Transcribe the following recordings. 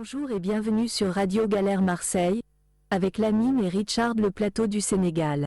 Bonjour et bienvenue sur Radio Galère Marseille, avec Lamine et Richard, le plateau du Sénégal.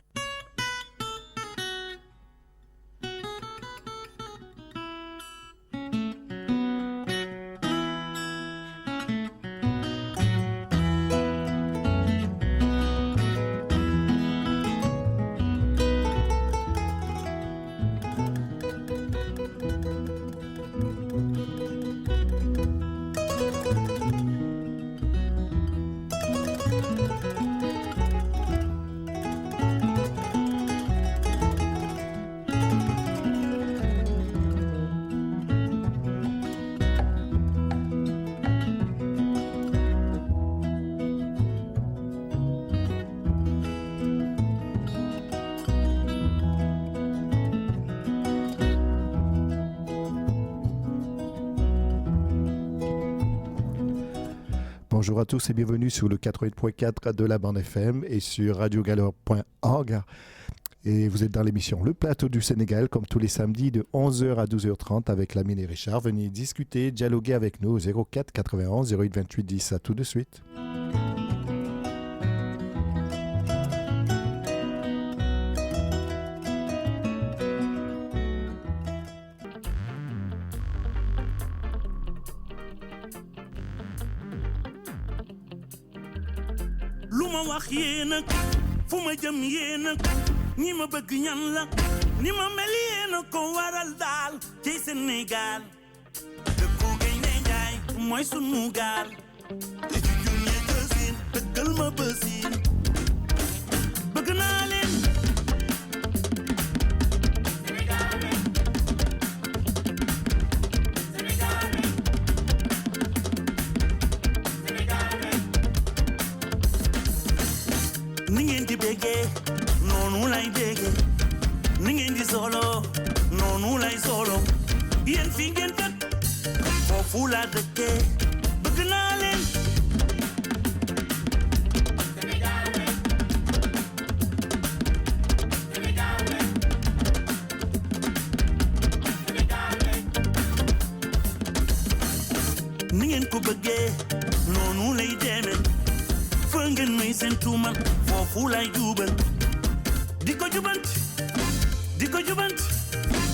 Bonjour à tous et bienvenue sur le 88.4 de la bande FM et sur radiogalère.org. Et vous êtes dans l'émission Le Plateau du Sénégal, comme tous les samedis de 11h à 12h30 avec Lamine et Richard. Venez discuter, dialoguer avec nous au 04 91 08 28 10. À tout de suite. wax yéen ak fu ma jëm yéen ak ñi ma bëgg ñan la ni ma mel yéen ak ko waral daal ci Sénégal dëkku Gaynde Njaay mooy sunu gaal te ci junne jësin dëggal ma bësin bëgg naa leen noonu lay déggee ni ngeen di solo noonu lay solo yéen fi ngeen dëkk foofu la dëkkee bëgg naa leen ni ngeen ko bëggee noonu lay demee fa ngeen may seen tuumal foofu lay jubal di ko jubant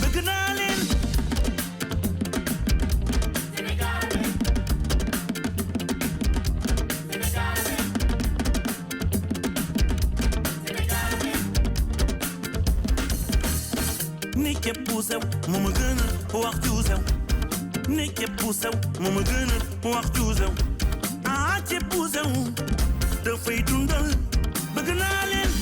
bëgg naa leen ni képp bu sew moo ma gën a wax ju sew ni képp bu sew moo ma gën a wax ju sew ah képp bu sew dafay dundal bëgg naa leen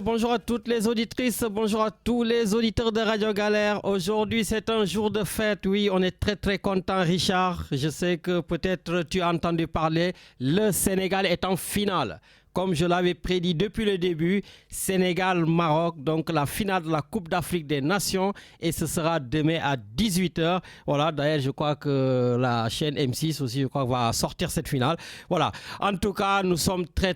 Bonjour à toutes les auditrices, bonjour à tous les auditeurs de Radio Galère. Aujourd'hui, c'est un jour de fête. Oui, on est très content, Richard. Je sais que peut-être tu as entendu parler. Le Sénégal est en finale. Comme je l'avais prédit depuis le début, Sénégal-Maroc, donc la finale de la Coupe d'Afrique des Nations, et ce sera demain à 18h. Voilà, d'ailleurs, je crois que la chaîne M6 aussi, va sortir cette finale. Voilà, en tout cas, nous sommes très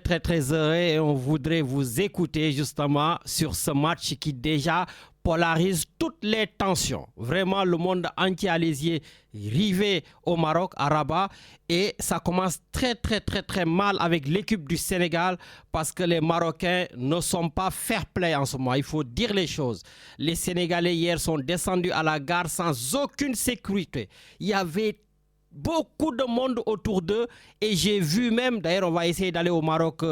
heureux et on voudrait vous écouter justement sur ce match qui déjà polarise toutes les tensions. Vraiment, le monde entier a les yeux rivés au Maroc, à Rabat. Et ça commence très, très, très, très mal avec l'équipe du Sénégal parce que les Marocains ne sont pas fair-play en ce moment. Il faut dire les choses. Les Sénégalais hier sont descendus à la gare sans aucune sécurité. Il y avait beaucoup de monde autour d'eux et j'ai vu même, d'ailleurs on va essayer d'aller au Maroc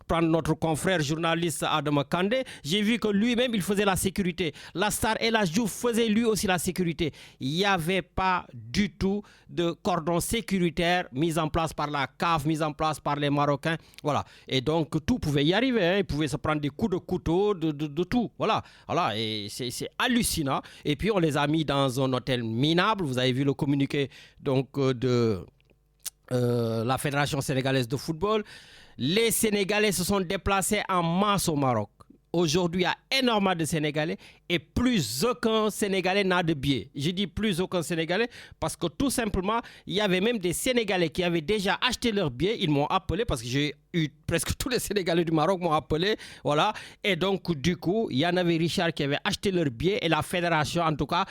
prendre notre confrère journaliste Adama Kandé, j'ai vu que lui-même il faisait la sécurité. La star El Hadji Diouf faisait lui aussi la sécurité. Il n'y avait pas du tout de cordon sécuritaire mis en place par la CAF, mis en place par les Marocains. Voilà. Et donc tout pouvait y arriver. Hein. Il pouvait se prendre des coups de couteau, de tout. Voilà. Voilà. Et c'est hallucinant. Et puis on les a mis dans un hôtel minable. Vous avez vu le communiqué donc de la Fédération sénégalaise de football. Les Sénégalais se sont déplacés en masse au Maroc. Aujourd'hui, il y a énormément de Sénégalais et plus aucun Sénégalais n'a de billets. Je dis plus aucun Sénégalais parce que tout simplement, il y avait même des Sénégalais qui avaient déjà acheté leurs billets. Ils m'ont appelé parce que j'ai eu presque tous les Sénégalais du Maroc m'ont appelé. Voilà. Et donc, du coup, il y en avait Richard qui avait acheté leurs billets et la fédération, en tout cas,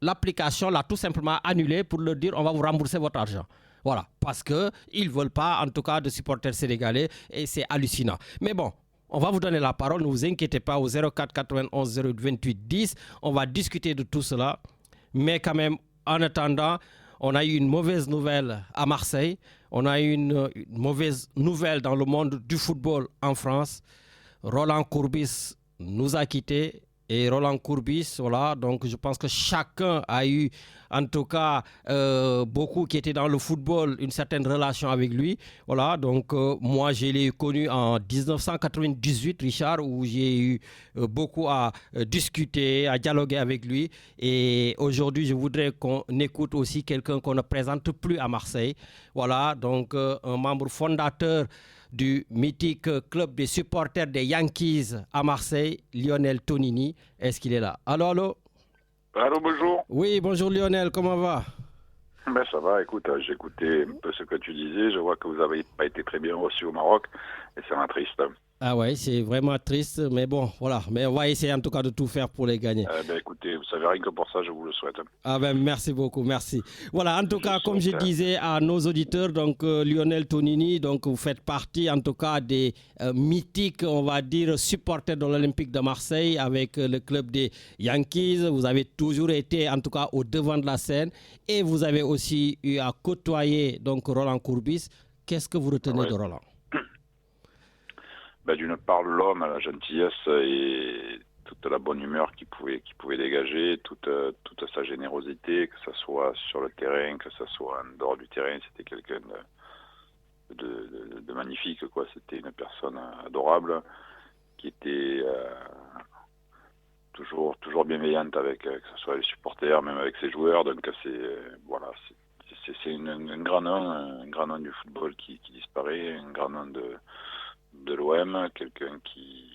l'application l'a tout simplement annulé pour leur dire on va vous rembourser votre argent. Voilà, parce qu'ils ne veulent pas, en tout cas, de supporters sénégalais et c'est hallucinant. Mais bon, on va vous donner la parole, ne vous inquiétez pas, au 04 91 08 28 10. On va discuter de tout cela. Mais quand même, en attendant, on a eu une mauvaise nouvelle à Marseille. On a eu une mauvaise nouvelle dans le monde du football en France. Roland Courbis nous a quittés. Et Roland Courbis, voilà, donc je pense que chacun a eu, en tout cas, beaucoup qui étaient dans le football, une certaine relation avec lui. Voilà, donc moi, je l'ai connu en 1998, Richard, où j'ai eu beaucoup à discuter, à dialoguer avec lui. Et aujourd'hui, je voudrais qu'on écoute aussi quelqu'un qu'on ne présente plus à Marseille. Voilà, donc un membre fondateur du mythique club des supporters des Yankees à Marseille, Lionel Tonini. Est-ce qu'il est là? Allô, allô? Allô, bonjour. Oui, bonjour Lionel, comment va? Ben ça va, écoute, j'ai écouté un peu ce que tu disais, je vois que vous n'avez pas été très bien reçu au Maroc, et ça m'a triste. Ah ouais, c'est vraiment triste, mais bon, voilà. Mais on va essayer en tout cas de tout faire pour les gagner. Ben écoutez, vous savez, rien que pour ça, je vous le souhaite. Ah ben merci beaucoup, merci. Voilà, en tout cas, comme je disais à nos auditeurs, donc Lionel Tonini, donc vous faites partie en tout cas des mythiques, on va dire, supporters de l'Olympique de Marseille avec le club des Yankees. Vous avez toujours été en tout cas au devant de la scène et vous avez aussi eu à côtoyer donc Roland Courbis. Qu'est-ce que vous retenez de Roland? Ben, d'une part, l'homme, la gentillesse et toute la bonne humeur qu'il pouvait dégager, toute sa générosité, que ce soit sur le terrain, que ce soit en dehors du terrain, c'était quelqu'un de magnifique, quoi. C'était une personne adorable qui était toujours bienveillante avec que ce soit les supporters, même avec ses joueurs. Donc c'est un grand nom du football qui disparaît, un grand nom de l'OM, quelqu'un qui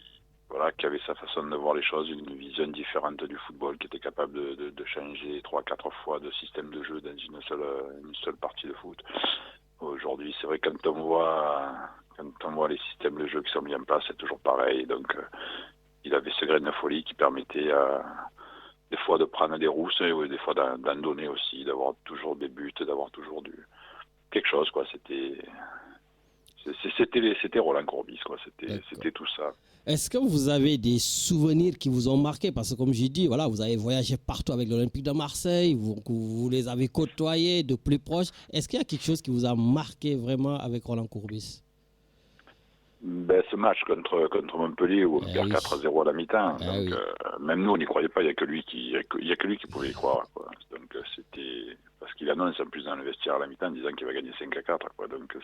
avait sa façon de voir les choses, une vision différente du football, qui était capable de changer 3-4 fois de système de jeu dans une seule partie de foot. Aujourd'hui, c'est vrai, quand on voit les systèmes de jeu qui sont mis en place, c'est toujours pareil. Donc, il avait ce grain de folie qui permettait des fois de prendre des rousses et des fois d'en donner aussi, d'avoir toujours des buts, d'avoir toujours quelque chose, quoi. C'était Roland Courbis, quoi. C'était tout ça. Est-ce que vous avez des souvenirs qui vous ont marqué? Parce que comme j'ai dit, voilà, vous avez voyagé partout avec l'Olympique de Marseille, vous les avez côtoyés de plus proche. Est-ce qu'il y a quelque chose qui vous a marqué vraiment avec Roland Courbis? Ben, ce match contre Montpellier où on perd 4-0 à la mi-temps. Donc, même nous, on n'y croyait pas. Il n'y a que lui qui pouvait y croire, quoi. Donc, c'était parce qu'il annonce en plus dans le vestiaire à la mi-temps disant qu'il va gagner 5-4, quoi. Donc,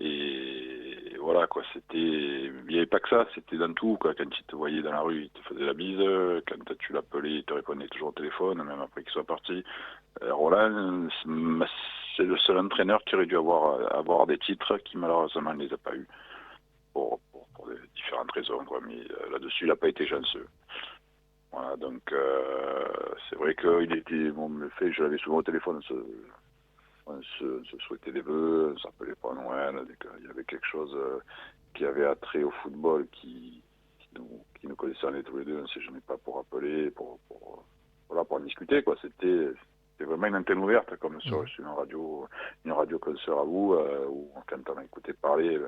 et voilà, quoi. Il n'y avait pas que ça. C'était dans tout, quoi. Quand il te voyait dans la rue, il te faisait la bise. Quand tu l'appelais, il te répondait toujours au téléphone, même après qu'il soit parti. Roland, c'est le seul entraîneur qui aurait dû avoir des titres qui malheureusement ne les a pas eu pour différentes raisons, quoi. Mais là-dessus, il n'a pas été chanceux. Voilà, donc c'est vrai qu'il était, je l'avais souvent au téléphone, on se souhaitait des vœux, on s'appelait pas Noël, il y avait quelque chose qui avait attrait au football qui nous connaissaient, on est tous les deux, on ne s'est jamais pas pour appeler, pour en discuter, quoi. C'était vraiment une antenne ouverte, comme sur une radio consoeur à vous, où quand on a écouté parler,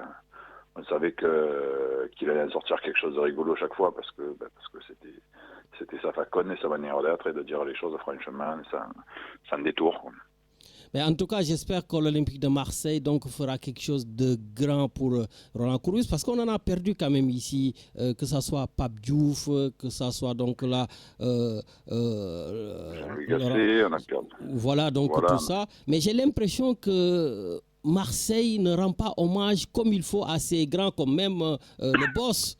on savait qu'il allait en sortir quelque chose de rigolo chaque fois, parce que c'était sa faconne et sa manière d'être et de dire les choses franchement, sans détour, quoi. Mais en tout cas, j'espère que l'Olympique de Marseille donc, fera quelque chose de grand pour Roland Courbis, parce qu'on en a perdu quand même ici, que ce soit Pape Diouf, que ce soit donc là... Gasset, on a perdu. Voilà, donc tout ça. Mais j'ai l'impression que Marseille ne rend pas hommage comme il faut à ces grands, comme même le boss.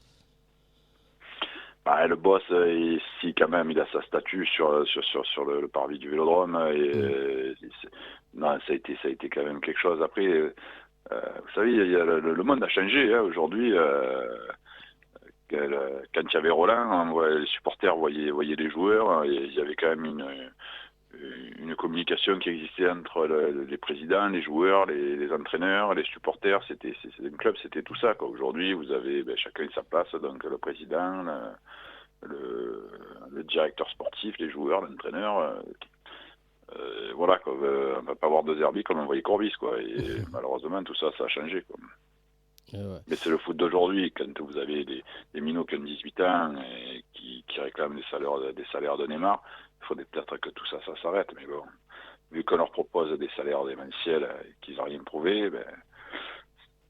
Le boss, ici, quand même, il a sa statue sur le parvis du Vélodrome. Non, ça a été quand même quelque chose. Après, vous savez, le monde a changé. Hein, aujourd'hui, quand il y avait Roland, les supporters voyaient les joueurs. Il y avait quand même une communication qui existait entre les présidents, les joueurs, les entraîneurs, les supporters. C'était un club, c'était tout ça, quoi. Aujourd'hui, vous avez chacun sa place, donc le président, le directeur sportif, les joueurs, l'entraîneur. Voilà, quoi. On ne va pas avoir deux herbies comme on voyait Courbis, quoi. Et malheureusement, tout ça, ça a changé, quoi. Ouais. Mais c'est le foot d'aujourd'hui, quand vous avez des minots qui ont 18 ans et qui réclament des salaires de Neymar, il faudrait peut-être que tout ça s'arrête. Mais bon, vu qu'on leur propose des salaires démentiels et qu'ils n'ont rien prouvé,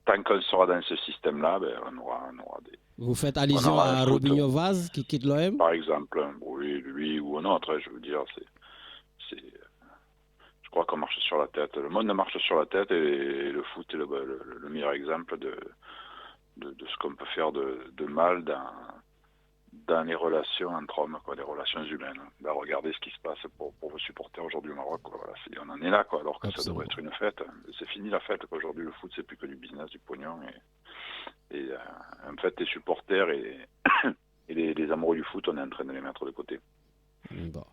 tant qu'on sera dans ce système-là, on aura des... Vous faites allusion à Robinho Vaz qui quitte l'OM? Par exemple, oui, lui ou un autre, je veux dire, je crois qu'on marche sur la tête. Le monde marche sur la tête et le foot est le meilleur exemple de ce qu'on peut faire de mal dans les relations entre hommes, quoi, les relations humaines. Regardez ce qui se passe pour vos supporters aujourd'hui au Maroc, quoi. Voilà, on en est là, quoi, alors que ça devrait être une fête. C'est fini la fête, quoi. Aujourd'hui, le foot, c'est plus que du business, du pognon. Et en fait, les supporters et les amoureux du foot, on est en train de les mettre de côté. Bon.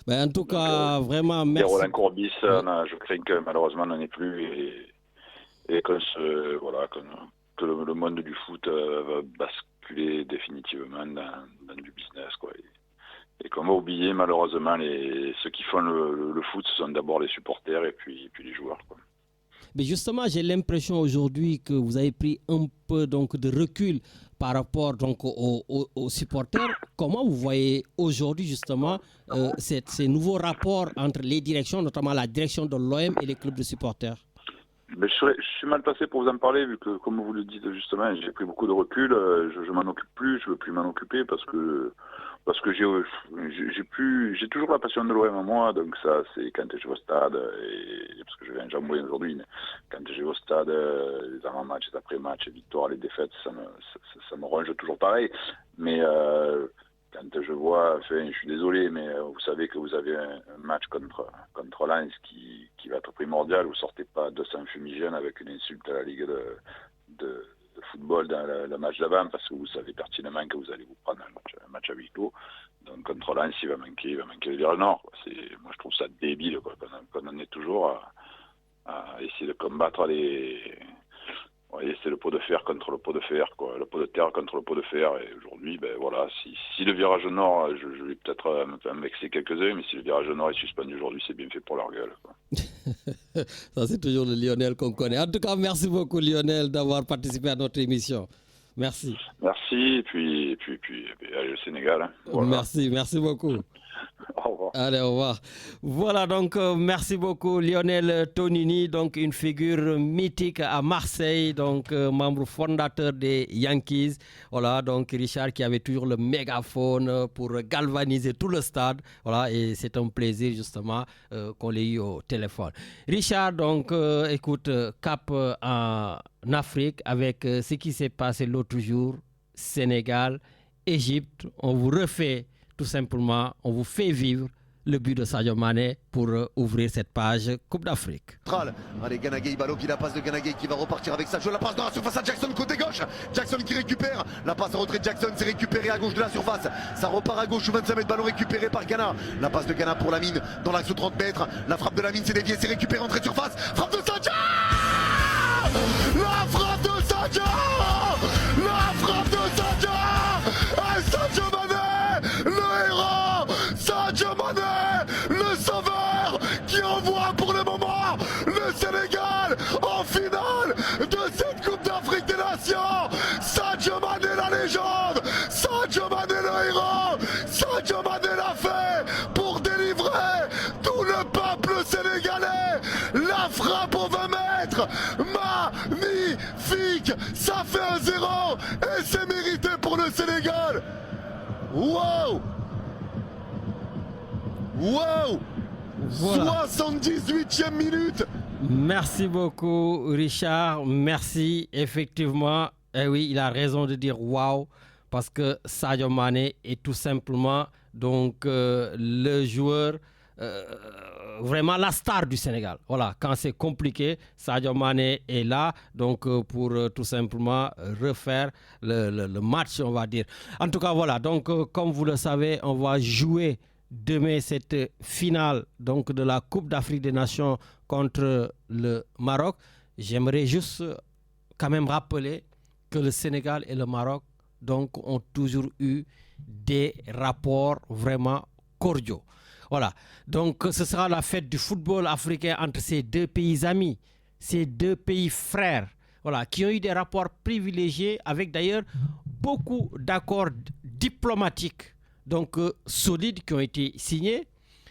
En tout cas, vraiment, merci. Roland Courbis, je crains que malheureusement, on n'en est plus et que le monde du foot va basculer définitivement dans du business, quoi. Et qu'on va oublier malheureusement ceux qui font le foot, ce sont d'abord les supporters et puis les joueurs, quoi. Mais justement, j'ai l'impression aujourd'hui que vous avez pris un peu donc, de recul par rapport donc, aux supporters. Comment vous voyez aujourd'hui justement ces nouveaux rapports entre les directions, notamment la direction de l'OM et les clubs de supporters? Je suis mal placé pour vous en parler, vu que, comme vous le dites justement, j'ai pris beaucoup de recul. Je m'en occupe plus, je veux plus m'en occuper parce que j'ai toujours la passion de l'OM en moi, donc ça c'est quand je vais au stade, parce que je viens jamais aujourd'hui, mais quand je vais au stade, les avant-matchs, les après-matchs, les victoires, les défaites, ça me ronge toujours pareil. Mais quand je vois, je suis désolé, mais vous savez que vous avez un match contre Lens qui va être primordial, vous sortez pas 200 fumigènes avec une insulte à la Ligue de football dans le match d'avant, parce que vous savez pertinemment que vous allez vous prendre un match à huis clos. Donc contre Lens, il va manquer le virage nord. Moi je trouve ça débile, quoi, qu'on en est toujours à essayer de combattre c'est le pot de fer contre le pot de fer, quoi, le pot de terre contre le pot de fer. Et aujourd'hui, voilà, si le virage nord, je vais peut-être me vexer quelques-uns, mais si le virage nord est suspendu aujourd'hui, c'est bien fait pour leur gueule, quoi. Ça, c'est toujours le Lionel qu'on connaît. En tout cas, merci beaucoup Lionel d'avoir participé à notre émission. Merci. Merci, et puis allez, le Sénégal. Hein. Voilà. Merci beaucoup. Au revoir. Allez, au revoir. Voilà, donc merci beaucoup Lionel Tonini, donc une figure mythique à Marseille, donc membre fondateur des Yankees. Voilà, donc Richard qui avait toujours le mégaphone pour galvaniser tout le stade. Voilà, et c'est un plaisir justement qu'on l'ait eu au téléphone. Richard, donc écoute, cap en Afrique avec ce qui s'est passé l'autre jour, Sénégal, Égypte, on vous refait tout simplement, on vous fait vivre le but de Sadio Mané pour ouvrir cette page Coupe d'Afrique. Allez, Ganagay, Ballot, puis la passe de Ganagay qui va repartir avec Sadio. La passe dans la surface à Jackson côté gauche. Jackson qui récupère. La passe en retrait de Jackson, c'est récupéré à gauche de la surface. Ça repart à gauche, 25 mètres, ballon récupéré par Ghana. La passe de Ghana pour Lamine dans l'axe 30 mètres. La frappe de Lamine, c'est dévié, c'est récupéré, entrée de surface. Frappe de Sadio! La frappe de Sadio! La frappe de Sadio! Sénégal en finale de cette Coupe d'Afrique des Nations. Sadio Mané la légende, Sadio Mané le héros, Sadio Mané l'a fait pour délivrer tout le peuple sénégalais. La frappe aux 20 mètres, magnifique, ça fait 1-0 et c'est mérité pour le Sénégal. Wow! Wow! Voilà. 78e minute. Merci beaucoup, Richard. Merci. Effectivement, oui, il a raison de dire waouh, parce que Sadio Mané est tout simplement donc le joueur, vraiment la star du Sénégal. Voilà, quand c'est compliqué, Sadio Mané est là, donc pour tout simplement refaire le match, on va dire. En tout cas, voilà. Donc, comme vous le savez, on va jouer demain cette finale donc de la Coupe d'Afrique des Nations contre le Maroc. J'aimerais juste quand même rappeler que le Sénégal et le Maroc donc ont toujours eu des rapports vraiment cordiaux. Voilà. Donc ce sera la fête du football africain entre ces deux pays amis, ces deux pays frères, voilà, qui ont eu des rapports privilégiés avec d'ailleurs beaucoup d'accords diplomatiques donc solides qui ont été signés,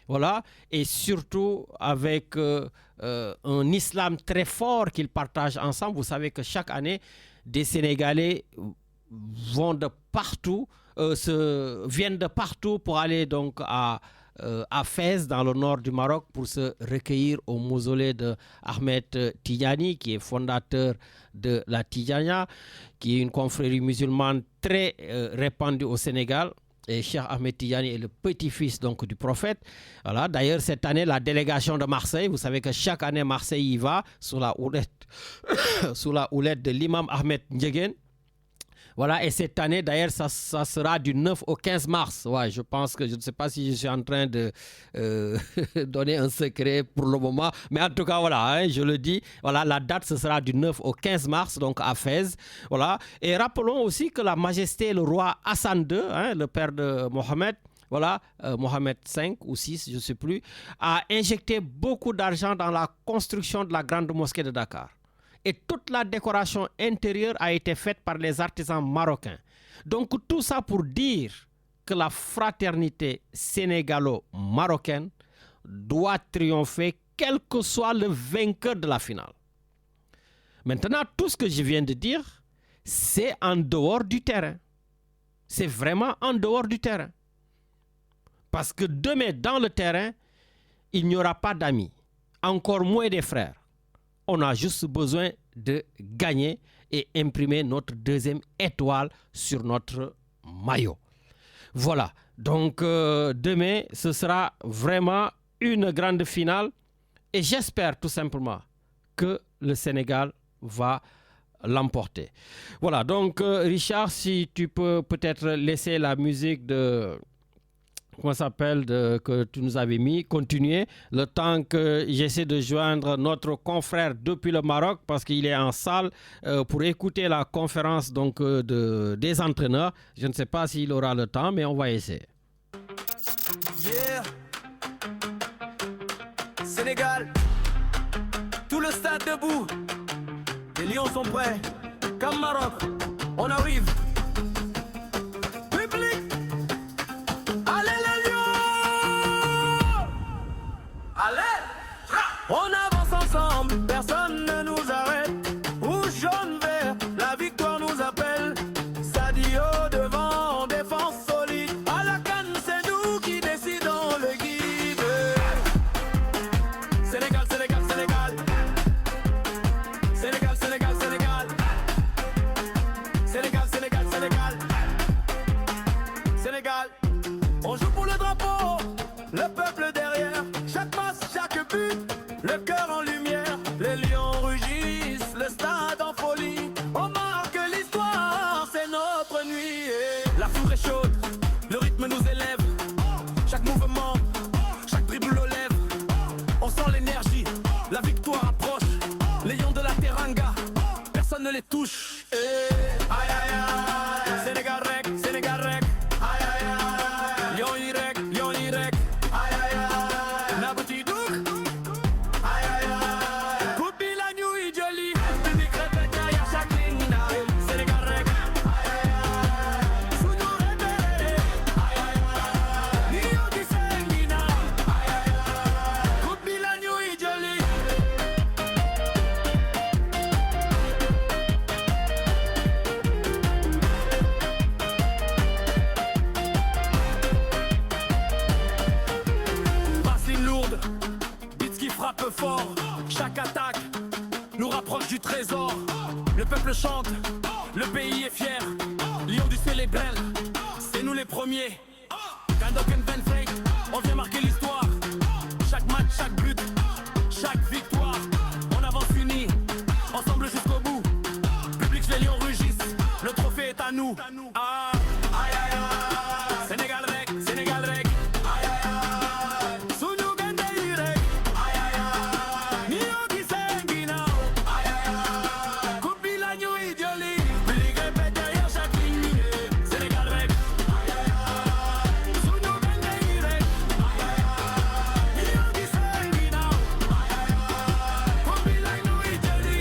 voilà, et surtout avec un islam très fort qu'ils partagent ensemble. Vous savez que chaque année, des Sénégalais vont de partout, viennent de partout pour aller donc à Fès, dans le nord du Maroc, pour se recueillir au mausolée de Ahmed Tidjani, qui est fondateur de la Tidjania, qui est une confrérie musulmane très répandue au Sénégal. Et Cheikh Ahmed Tidjani est le petit-fils donc du prophète. Voilà. D'ailleurs, cette année, la délégation de Marseille, vous savez que chaque année, Marseille y va sous la houlette de l'imam Ahmed Ndiéguène. Voilà, et cette année, d'ailleurs, ça sera du 9 au 15 mars. Ouais, je pense que je ne sais pas si je suis en train de donner un secret pour le moment. Mais en tout cas, voilà, hein, je le dis. Voilà, la date, ce sera du 9 au 15 mars, donc à Fès. Voilà. Et rappelons aussi que la majesté, le roi Hassan II, hein, le père de Mohamed, voilà, Mohamed V ou 6, je ne sais plus, a injecté beaucoup d'argent dans la construction de la grande mosquée de Dakar. Et toute la décoration intérieure a été faite par les artisans marocains. Donc tout ça pour dire que la fraternité sénégalo-marocaine doit triompher quel que soit le vainqueur de la finale. Maintenant, tout ce que je viens de dire, c'est en dehors du terrain. C'est vraiment en dehors du terrain. Parce que demain, dans le terrain, il n'y aura pas d'amis, encore moins des frères. On a juste besoin de gagner et imprimer notre deuxième étoile sur notre maillot. Voilà. Donc, demain, ce sera vraiment une grande finale. Et j'espère tout simplement que le Sénégal va l'emporter. Voilà. Donc, Richard, si tu peux peut-être laisser la musique de... Comment ça s'appelle, que tu nous avais mis, continuer, le temps que j'essaie de joindre notre confrère depuis le Maroc, parce qu'il est en salle pour écouter la conférence donc, des entraîneurs. Je ne sais pas s'il aura le temps, mais on va essayer. Yeah. Sénégal, tout le stade debout, les Lions sont prêts, comme Maroc, on arrive. On avance ensemble, personne ne nous arrête. Rouge, jaune, vert, la victoire nous appelle. Sadio devant, défense solide. À la canne, c'est nous qui décidons le guide. Sénégal, Sénégal, Sénégal. Sénégal, Sénégal, Sénégal. Sénégal, Sénégal, Sénégal. Sénégal. On joue pour le drapeau, le peuple derrière. Chaque passe, chaque but. Le cœur en lumière, les lions rugissent, le stade en folie. On marque l'histoire, c'est notre nuit. La foudre est chaude, le rythme nous élève. Chaque mouvement, chaque dribble le lève. On sent l'énergie, la victoire approche. Les lions de la Teranga, personne ne les touche. Aïe aïe aïe, Sénégal rec, Sénégal rec. Aïe aïe aïe, lion y rec, lion y rec. Aïe aïe aïe, Nabouti Douk. nous rapproche du trésor. Le peuple chante, le pays est fier. Lion du ciel est belle, c'est nous les premiers. Gandoken Van Fake, on vient marquer l'histoire. Chaque match, chaque but, chaque victoire. On avance unis, ensemble jusqu'au bout. Public, les lions rugissent, le trophée est à nous. Ah, aïe aïe aïe, Sénégal rec, Sénégal rec. Aïe aïe aïe, Sunu Gandé rec. Aïe aïe aïe, Nio qui s'enguina. Aïe aïe aïe, Coupi la nuit idioli. Public répète derrière chaque ligne. Sénégal rec. Aïe aïe aïe, Sunu Gandé rec. Aïe aïe aïe, Nio qui s'enguina. Aïe aïe aïe, Coupi la nuit idioli.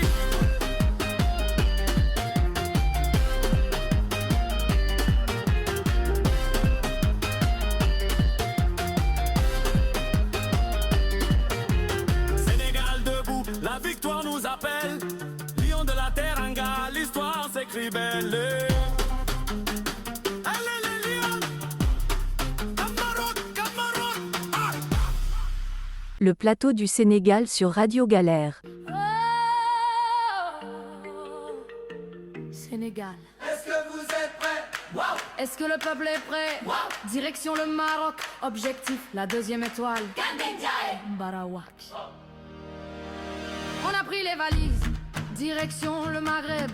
Sénégal debout, la victoire nous appelle. Lion de la Teranga, l'histoire s'écrit belle. Allez les lions, Cameroun, ah. Le plateau du Sénégal sur Radio Galère. Sénégal. Est-ce que vous êtes prêts? Wow. Est-ce que le peuple est prêt? Wow. Direction le Maroc, objectif la deuxième étoile. Barawak. On a pris les valises, direction le Maghreb.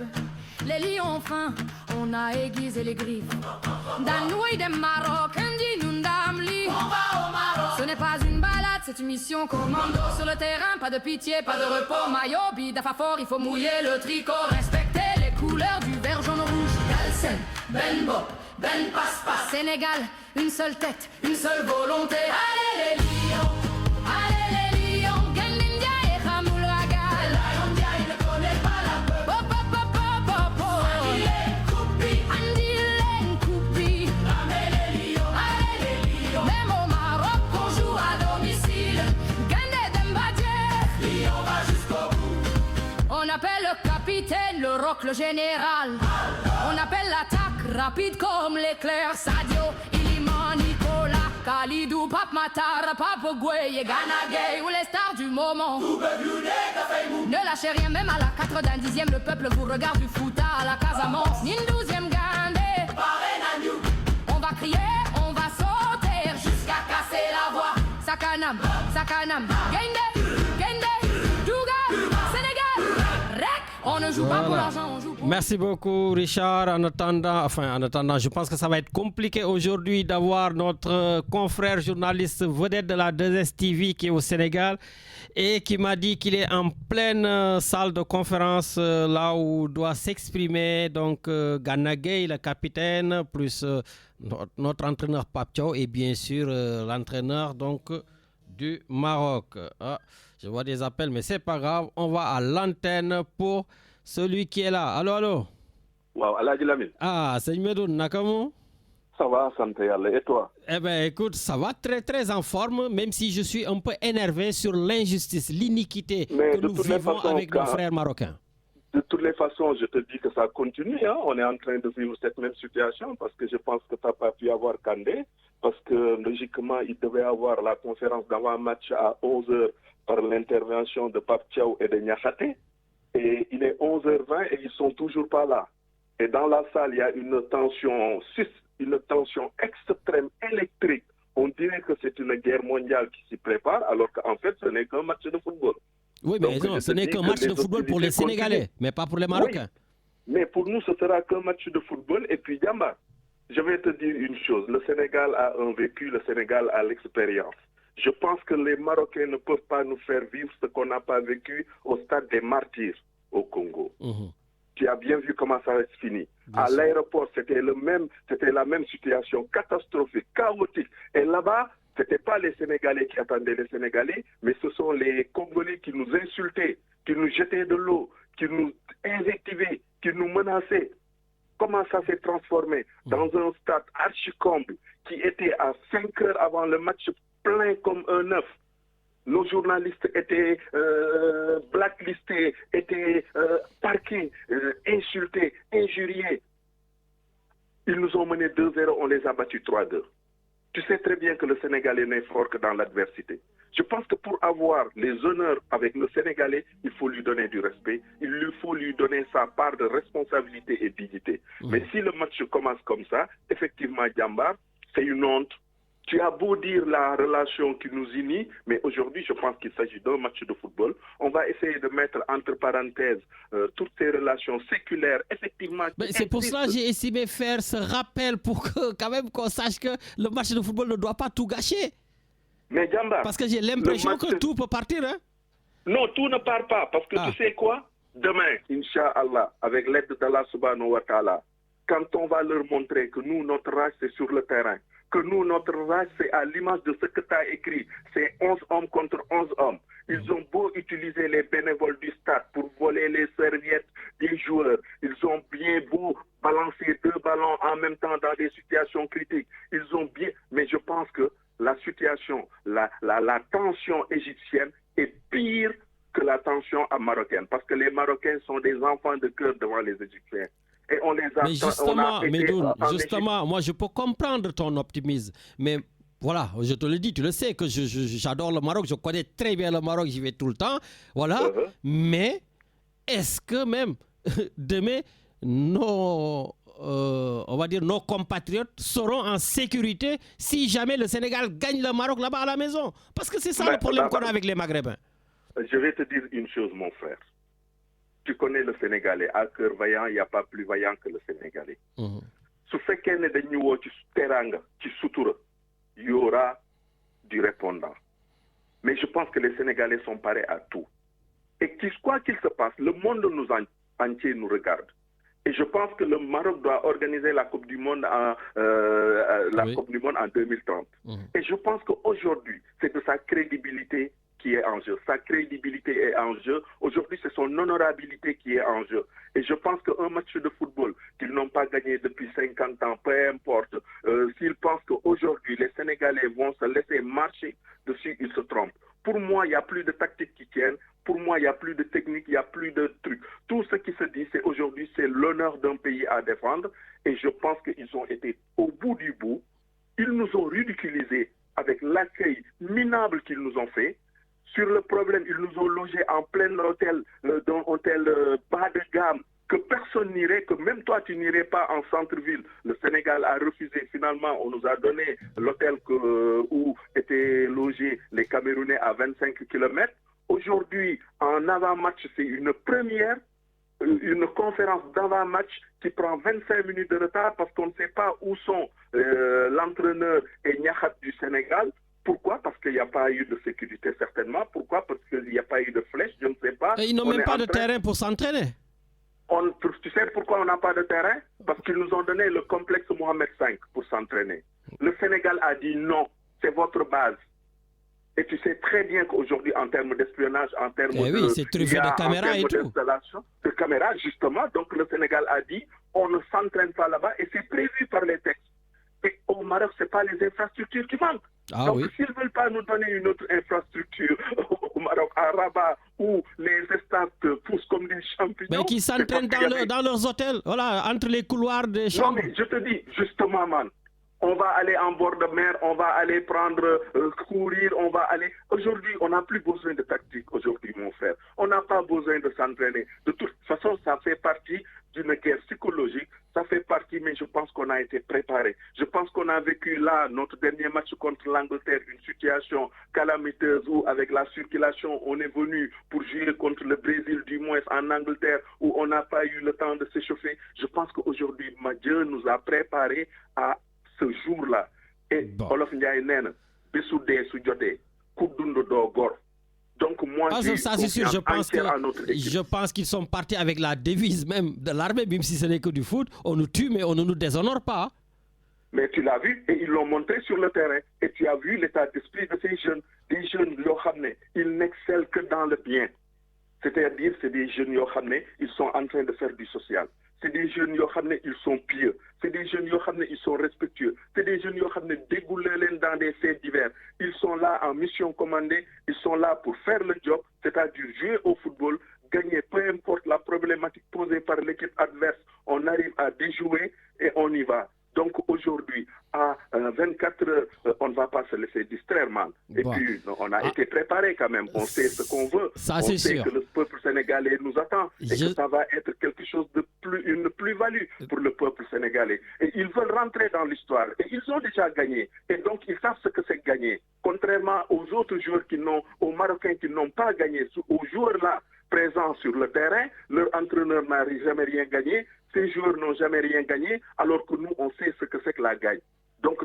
Les lions ont faim, on a aiguisé les griffes. Danoui des Maroc, Ndi Nundamli. On va au Maroc. Ce n'est pas une balade, c'est une mission commando. Sur le terrain, pas de pitié, pas de repos. Maillot, bidafort, il faut mouiller le tricot. Respecter les couleurs du vert, jaune, rouge. Galsen, Ben Bop, Ben Passe-Passe. Sénégal, une seule tête, une seule volonté. Allez les lions, allez les lions. Gendindia et Khamoulaga. Le lion dia, il ne connaît pas la peur. Pop, pop, pop, pop, pop, pop. Andile, Koupi, Andile, Koupi. Ramez les lions, allez les lions. Même au Maroc, on joue à domicile. Gandé Dembadje, Lion va jusqu'au bout. On appelle le capitaine, le roc, le général. On appelle l'attaque rapide comme l'éclair. Sadio, Iliman, Nicolas, Khalidou, Pape Matar, Pape Gueye, Gana Gueye ou les stars du moment. Ne lâchez rien, même à la 90e, le peuple vous regarde du foot à la Casamance. Ni une 12e Gandé. On va crier, on va sauter jusqu'à casser la voix. Sakanam, Sakanam, Gende, Gende, Douga, Sénégal, Rec. On ne joue pas pour l'argent, on joue pour... Merci beaucoup Richard. En attendant, je pense que ça va être compliqué aujourd'hui d'avoir notre confrère journaliste vedette de la 2STV qui est au Sénégal et qui m'a dit qu'il est en pleine salle de conférence là où doit s'exprimer donc Gana Gueye, le capitaine, plus notre entraîneur Pape Thiaw et bien sûr l'entraîneur donc du Maroc. Ah, je vois des appels mais c'est pas grave, on va à l'antenne pour celui qui est là. Allô. Wow, Aladji Lamine. Ah, c'est Medoun, Nakamo. Ça va, santé Yalla. Et toi? Eh bien, écoute, ça va très, très en forme, même si je suis un peu énervé sur l'injustice, l'iniquité que nous vivons avec nos frères marocains. De toutes les façons, je te dis que ça continue. Hein. On est en train de vivre cette même situation parce que je pense que tu n'as pas pu avoir Kandé, parce que logiquement, il devait avoir la conférence d'avant-match à 11h par l'intervention de Pape Thiaw et de Niakhaté. Et il est 11h20 et ils ne sont toujours pas là. Et dans la salle, il y a une tension extrême électrique. On dirait que c'est une guerre mondiale qui s'y prépare, alors qu'en fait, ce n'est qu'un match de football. Oui, mais non, ce n'est qu'un match de football pour les Sénégalais, mais pas pour les Marocains. Oui, mais pour nous, ce sera qu'un match de football. Et puis, Yamba, je vais te dire une chose. Le Sénégal a un vécu, le Sénégal a l'expérience. Je pense que les Marocains ne peuvent pas nous faire vivre ce qu'on n'a pas vécu au stade des martyrs au Congo. Tu as bien vu comment ça s'est fini. À l'aéroport, c'était la même situation catastrophique, chaotique. Et là-bas, ce n'était pas les Sénégalais qui attendaient les Sénégalais, mais ce sont les Congolais qui nous insultaient, qui nous jetaient de l'eau, qui nous invectivaient, qui nous menaçaient. Comment ça s'est transformé dans un stade archi-comble qui était à 5 heures avant le match plein comme un œuf. Nos journalistes étaient blacklistés, étaient parqués, insultés, injuriés. Ils nous ont menés 2-0, on les a battus 3-2. Tu sais très bien que le Sénégalais n'est fort que dans l'adversité. Je pense que pour avoir les honneurs avec le Sénégalais, il faut lui donner du respect, il lui faut lui donner sa part de responsabilité et dignité. Mais si le match commence comme ça, effectivement, Djambar, c'est une honte. Tu as beau dire la relation qui nous unit, mais aujourd'hui, je pense qu'il s'agit d'un match de football. On va essayer de mettre entre parenthèses toutes ces relations séculaires, effectivement. C'est pour cela que j'ai estimé faire ce rappel pour que, quand même, qu'on sache que le match de football ne doit pas tout gâcher. Mais Djambar, parce que j'ai l'impression que tout peut partir. Hein? Non, tout ne part pas. Parce que tu sais quoi? Demain, Inch'Allah, avec l'aide d'Allah subhanahu wa ta'ala, quand on va leur montrer que nous, notre race, c'est sur le terrain, que nous, notre race, c'est à l'image de ce que tu as écrit, c'est 11 hommes contre 11 hommes. Ils ont beau utiliser les bénévoles du stade pour voler les serviettes des joueurs. Ils ont bien beau balancer 2 ballons en même temps dans des situations critiques. Ils ont bien... Mais je pense que la situation, la tension égyptienne est pire que la tension marocaine. Parce que les Marocains sont des enfants de cœur devant les Égyptiens. Et on les a... Mais justement, Medoune, justement, moi je peux comprendre ton optimisme. Mais voilà, je te le dis, tu le sais que j'adore le Maroc, je connais très bien le Maroc, j'y vais tout le temps. Voilà. Mais est-ce que même demain, on va dire nos compatriotes seront en sécurité si jamais le Sénégal gagne le Maroc là-bas à la maison? Parce que c'est ça le problème qu'on a avec les Maghrébins. Je vais te dire une chose, mon frère. Tu connais le Sénégalais, à cœur vaillant, il n'y a pas plus vaillant que le Sénégalais. Su fekkee ne dañu woo ci teranga, ci sutura, il y aura du répondant. Mais je pense que les Sénégalais sont parés à tout. Et quoi qu'il se passe, le monde entier nous regarde. Et je pense que le Maroc doit organiser la Coupe du Monde en 2030. Et je pense qu'aujourd'hui, c'est de sa crédibilité qui est en jeu. Sa crédibilité est en jeu. Aujourd'hui, c'est son honorabilité qui est en jeu. Et je pense qu'un match de football qu'ils n'ont pas gagné depuis 50 ans, peu importe, s'ils pensent qu'aujourd'hui, les Sénégalais vont se laisser marcher dessus, ils se trompent. Pour moi, il n'y a plus de tactique qui tiennent. Pour moi, il n'y a plus de technique, il n'y a plus de trucs. Tout ce qui se dit, c'est aujourd'hui, c'est l'honneur d'un pays à défendre. Et je pense qu'ils ont été au bout du bout. Ils nous ont ridiculisés avec l'accueil minable qu'ils nous ont fait. Sur le problème, ils nous ont logés en plein hôtel, dans un hôtel bas de gamme, que personne n'irait, que même toi, tu n'irais pas en centre-ville. Le Sénégal a refusé. Finalement, on nous a donné l'hôtel où étaient logés les Camerounais à 25 km. Aujourd'hui, en avant-match, c'est une première, une conférence d'avant-match qui prend 25 minutes de retard parce qu'on ne sait pas où sont l'entraîneur et Niakhat du Sénégal. Pourquoi? Parce qu'il n'y a pas eu de sécurité, certainement. Pourquoi? Parce qu'il n'y a pas eu de flèches, je ne sais pas. Et ils n'ont même pas de terrain pour s'entraîner. Tu sais pourquoi on n'a pas de terrain? Parce qu'ils nous ont donné le complexe Mohamed V pour s'entraîner. Le Sénégal a dit non, c'est votre base. Et tu sais très bien qu'aujourd'hui, en termes d'espionnage, en termes c'est truffé de caméras et tout. De caméras, justement. Donc le Sénégal a dit, on ne s'entraîne pas là-bas et c'est prévu par les textes. Et au Maroc, ce n'est pas les infrastructures qui manquent. Donc s'ils ne veulent pas nous donner une autre infrastructure au Maroc, à Rabat, où les stades poussent comme des champignons... Mais qui s'entraînent dans leurs hôtels, voilà, entre les couloirs des chambres. Non, mais je te dis, justement, man, on va aller en bord de mer, on va aller courir, on va aller... Aujourd'hui, on n'a plus besoin de tactique, aujourd'hui, mon frère. On n'a pas besoin de s'entraîner. De toute façon, ça fait partie d'une guerre psychologique, ça fait partie, mais je pense qu'on a été préparé. Je pense qu'on a vécu là, notre dernier match contre l'Angleterre, une situation calamiteuse où, avec la circulation, on est venu pour jouer contre le Brésil, du moins en Angleterre, où on n'a pas eu le temps de s'échauffer. Je pense qu'aujourd'hui, Dieu nous a préparés à ce jour-là. Et Olof Ndiaye nena, besu de su joté, ku dundu do gor. Donc moi, je pense qu'ils sont partis avec la devise même de l'armée, même si ce n'est que du foot. On nous tue, mais on ne nous déshonore pas. Mais tu l'as vu, et ils l'ont montré sur le terrain. Et tu as vu l'état d'esprit de ces jeunes. Des jeunes, ils n'excellent que dans le bien. C'est-à-dire, c'est des jeunes, ils sont en train de faire du social. C'est des jeunes, ils sont pieux. C'est des jeunes, ils sont respectueux. C'est des jeunes, dégoulent dans des faits divers. Ils sont là en mission commandée. Ils sont là pour faire le job, c'est-à-dire jouer au football, gagner, peu importe la problématique posée par l'équipe adverse. On arrive à déjouer et on y va. Donc aujourd'hui, à 24 heures man. Et puis, on a été préparé quand même. On sait ce qu'on veut. Ça, on c'est sait sûr. que le peuple sénégalais nous attend et que ça va être quelque chose de une plus-value pour le peuple sénégalais. Et ils veulent rentrer dans l'histoire. Et ils ont déjà gagné. Et donc, ils savent ce que c'est gagner. Contrairement aux autres joueurs aux Marocains qui n'ont pas gagné, aux joueurs là présents sur le terrain, leur entraîneur n'a jamais rien gagné, ces joueurs n'ont jamais rien gagné, alors que nous, on sait ce que c'est que la gagne. Donc,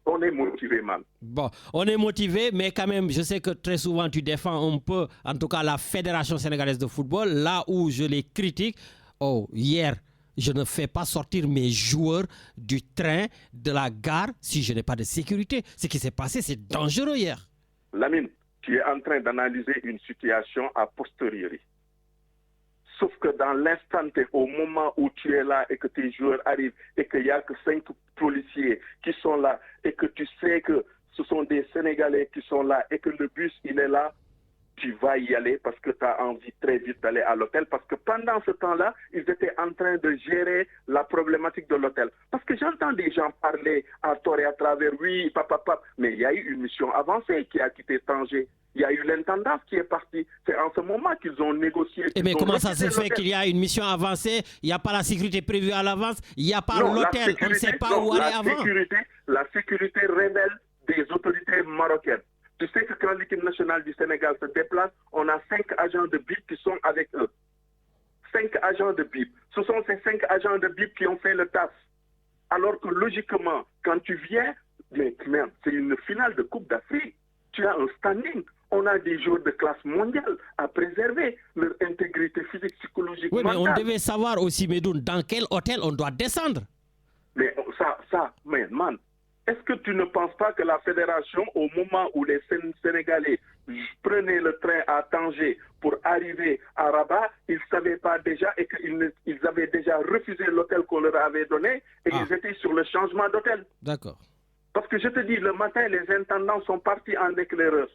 on est motivé, man. Bon, on est motivé, mais quand même, je sais que très souvent, tu défends un peu, en tout cas, la Fédération sénégalaise de football, là où je les critique. Oh, hier, je ne fais pas sortir mes joueurs du train, de la gare, si je n'ai pas de sécurité. Ce qui s'est passé, c'est dangereux hier. Lamine, tu es en train d'analyser une situation a posteriori. Sauf que dans l'instant T, au moment où tu es là et que tes joueurs arrivent et qu'il n'y a que 5 policiers qui sont là et que tu sais que ce sont des Sénégalais qui sont là et que le bus, il est là, tu vas y aller parce que tu as envie très vite d'aller à l'hôtel. Parce que pendant ce temps-là, ils étaient en train de gérer la problématique de l'hôtel. Parce que j'entends des gens parler à tort et à travers, oui, papa, mais il y a eu une mission avancée qui a quitté Tanger. Il y a eu l'intendance qui est partie. C'est en ce moment qu'ils ont négocié. Mais comment ça se fait qu'il y a une mission avancée, il n'y a pas la sécurité prévue à l'avance, il n'y a pas l'hôtel, on ne sait pas où aller avant. La sécurité révèle des autorités marocaines. Tu sais que quand l'équipe nationale du Sénégal se déplace, on a 5 agents de BIP qui sont avec eux. 5 agents de BIP. Ce sont ces 5 agents de BIP qui ont fait le taf. Alors que logiquement, quand tu viens, mais merde, c'est une finale de Coupe d'Afrique. Tu as un standing. On a des joueurs de classe mondiale à préserver leur intégrité physique, psychologique, oui, mentale. mais on devait savoir aussi, Medoun, dans quel hôtel on doit descendre. Mais mais man, est-ce que tu ne penses pas que la fédération, au moment où les Sénégalais prenaient le train à Tanger pour arriver à Rabat, ils ne savaient pas déjà et qu'ils avaient déjà refusé l'hôtel qu'on leur avait donné et ils étaient sur le changement d'hôtel. D'accord. Parce que je te dis, le matin, les intendants sont partis en éclaireur.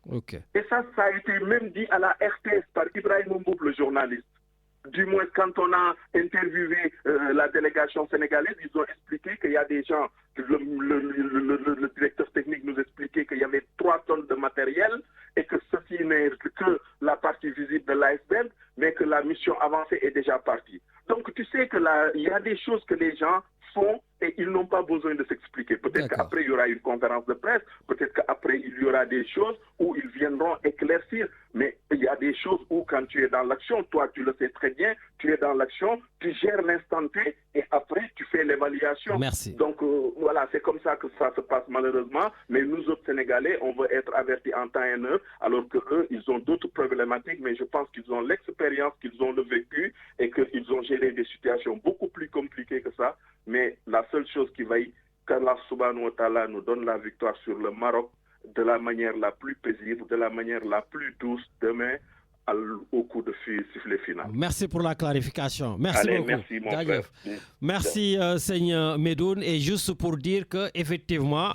Ok. Et ça a été même dit à la RTS par Ibrahim Mboub, le journaliste. Du moins, quand on a interviewé la délégation sénégalaise, ils ont expliqué qu'il y a des gens, le directeur technique nous expliquait qu'il y avait 3 tonnes de matériel et que ceci n'est que la partie visible de l'iceberg, mais que la mission avancée est déjà partie. Donc tu sais que il y a des choses que les gens font et ils n'ont pas besoin de s'expliquer. Peut-être qu'après il y aura une conférence de presse, peut-être qu'après il y aura des choses où ils viendront éclaircir, mais il y a des choses où quand tu es dans l'action, toi tu le sais très bien, tu es dans l'action, tu gères l'instant T et après tu fais l'évaluation. Merci. Donc voilà, c'est comme ça que ça se passe malheureusement, mais nous autres Sénégalais, on veut être avertis en temps et en heure, alors que eux, ils ont d'autres problématiques, mais je pense qu'ils ont l'expérience, qu'ils ont le vécu et qu'ils ont géré des situations beaucoup plus compliquées que ça. Mais la seule chose qui vaille, qu'Allah subhanahu wa ta'ala nous donne la victoire sur le Maroc de la manière la plus paisible, de la manière la plus douce demain au coup de sifflet final. Merci pour la clarification. Merci beaucoup. Merci mon frère. Merci Seigneur Medoun. Et juste pour dire qu'effectivement,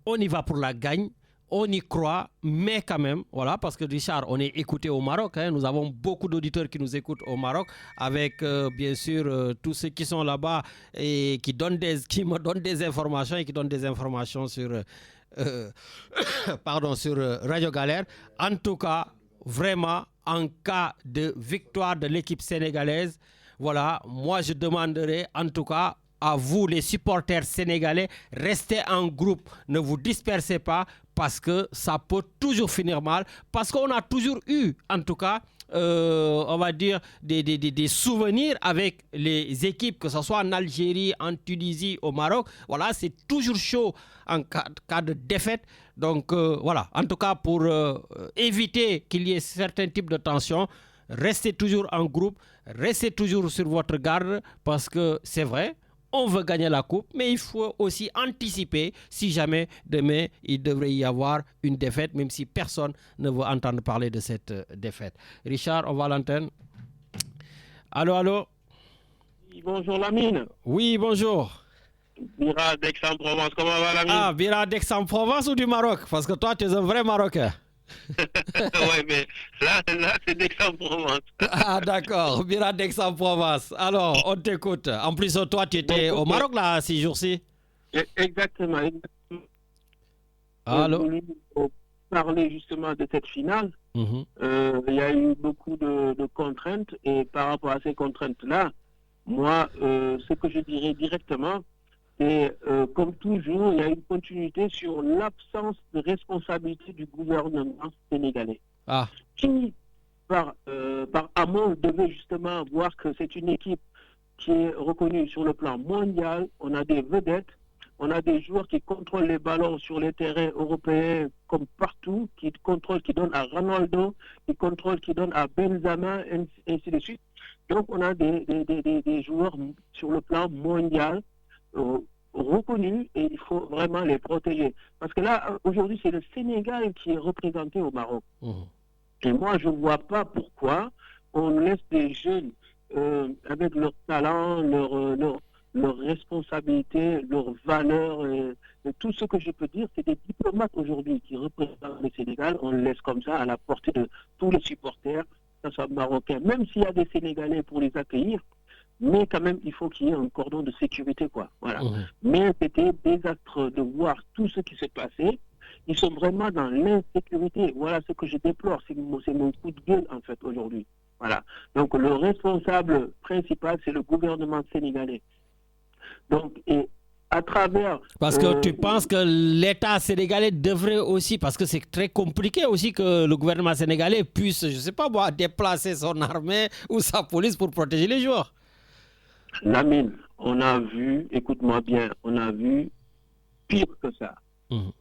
on y va pour la gagne. On y croit, mais quand même, voilà, parce que Richard, on est écouté au Maroc. Hein, nous avons beaucoup d'auditeurs qui nous écoutent au Maroc, avec bien sûr tous ceux qui sont là-bas et qui me donnent des informations et qui donnent des informations sur, sur Radio Galère. En tout cas, vraiment, en cas de victoire de l'équipe sénégalaise, voilà, moi je demanderai en tout cas à vous les supporters sénégalais, restez en groupe, ne vous dispersez pas parce que ça peut toujours finir mal, parce qu'on a toujours eu en tout cas on va dire des souvenirs avec les équipes, que ce soit en Algérie, en Tunisie, au Maroc. Voilà, c'est toujours chaud en cas de défaite. Donc voilà, en tout cas pour éviter qu'il y ait certains types de tensions, restez toujours en groupe, restez toujours sur votre garde, parce que c'est vrai, on veut gagner la coupe, mais il faut aussi anticiper si jamais demain il devrait y avoir une défaite, même si personne ne veut entendre parler de cette défaite. Richard, on va à l'antenne. Allô? Oui, bonjour Lamine. Oui, bonjour. Bira d'Aix-en-Provence, comment va Lamine? Ah, Bira d'Aix-en-Provence ou du Maroc? Parce que toi, tu es un vrai Marocain. Ouais, mais là c'est d'Aix-en-Provence. Ah, d'accord, Bira d'Aix-en-Provence. Alors, on t'écoute. En plus, toi, tu étais au Maroc, là, ces jours-ci? Exactement. voulu parler justement de cette finale. Il y a eu beaucoup de contraintes et par rapport à ces contraintes-là, moi, ce que je dirais directement, c'est comme toujours, il y a une continuité sur l'absence de responsabilité du gouvernement sénégalais. Qui, par amont, devait justement voir que c'est une équipe qui est reconnue sur le plan mondial. On a des vedettes, on a des joueurs qui contrôlent les ballons sur les terrains européens comme partout, qui contrôlent, qui donnent à Ronaldo, qui contrôlent, qui donnent à Benzema, ainsi de suite. Donc on a des joueurs sur le plan mondial reconnus et il faut vraiment les protéger. Parce que là, aujourd'hui, c'est le Sénégal qui est représenté au Maroc. Et moi, je ne vois pas pourquoi on laisse des jeunes avec leur talent, leur responsabilité, leurs valeurs, et tout ce que je peux dire, c'est des diplomates aujourd'hui qui représentent le Sénégal. On le laisse comme ça à la portée de tous les supporters, que ce soit marocains, même s'il y a des Sénégalais pour les accueillir, mais quand même, il faut qu'il y ait un cordon de sécurité, quoi. Voilà. Mais c'était désastreux de voir tout ce qui s'est passé. Ils sont vraiment dans l'insécurité. Voilà ce que je déplore. C'est mon coup de gueule, en fait, aujourd'hui. Voilà. Donc, le responsable principal, c'est le gouvernement sénégalais. Donc, et à travers... Parce que tu penses que l'État sénégalais devrait aussi, parce que c'est très compliqué aussi que le gouvernement sénégalais puisse, je ne sais pas moi, déplacer son armée ou sa police pour protéger les joueurs. Lamine, on a vu, écoute-moi bien, on a vu pire que ça.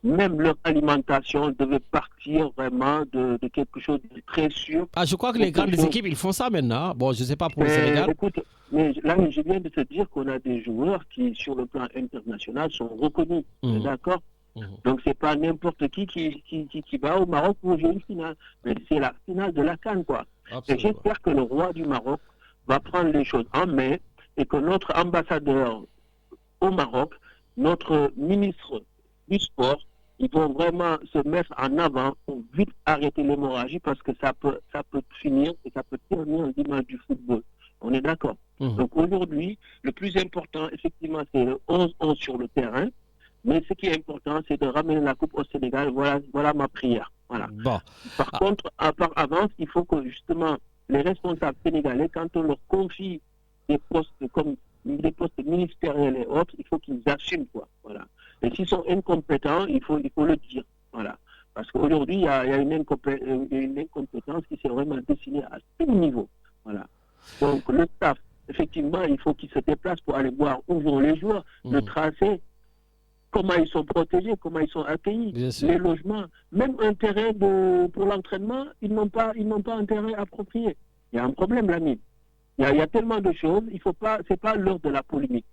Même leur alimentation devait partir vraiment de quelque chose de très sûr. Je crois que les grandes équipes, ils font ça maintenant. Bon, je ne sais pas pour le Sénégal. Écoute, mais là, je viens de te dire qu'on a des joueurs qui, sur le plan international, sont reconnus. D'accord. Donc, ce n'est pas n'importe qui va au Maroc pour jouer une finale. Mais c'est la finale de la CAN, quoi. Et j'espère que le roi du Maroc va prendre les choses en main et que notre ambassadeur au Maroc, notre ministre du sport, ils vont vraiment se mettre en avant pour vite arrêter l'hémorragie parce que ça peut finir et ça peut terminer l'image du football. On est d'accord. Donc aujourd'hui, le plus important, effectivement, c'est le 11-11 sur le terrain. Mais ce qui est important, c'est de ramener la coupe au Sénégal. Voilà ma prière. Voilà. Par contre, par avance, il faut que justement les responsables sénégalais, quand on leur confie des postes comme des postes ministériels et autres, il faut qu'ils assument, quoi. Voilà. Et s'ils sont incompétents, il faut le dire. Voilà. Parce qu'aujourd'hui, il y a une incompétence qui s'est vraiment dessinée à tout niveau. Voilà. Donc, le staff, effectivement, il faut qu'ils se déplacent pour aller voir où vont les joueurs, le tracé, comment ils sont protégés, comment ils sont accueillis, les logements, même un terrain pour l'entraînement, ils n'ont pas un terrain approprié. Il y a un problème, l'ami. Il y a tellement de choses, c'est pas l'heure de la polémique.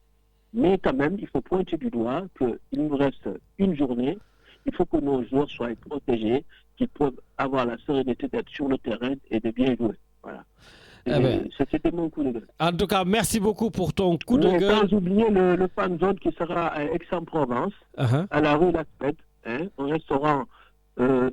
Mais quand même, il faut pointer du doigt qu'il nous reste une journée. Il faut que nos joueurs soient protégés, qu'ils peuvent avoir la sérénité d'être sur le terrain et de bien jouer. Voilà. C'était mon coup de gueule. En tout cas, merci beaucoup pour ton coup de gueule. Sans oublier le fan zone qui sera à Aix-en-Provence, à la rue Laspet, un restaurant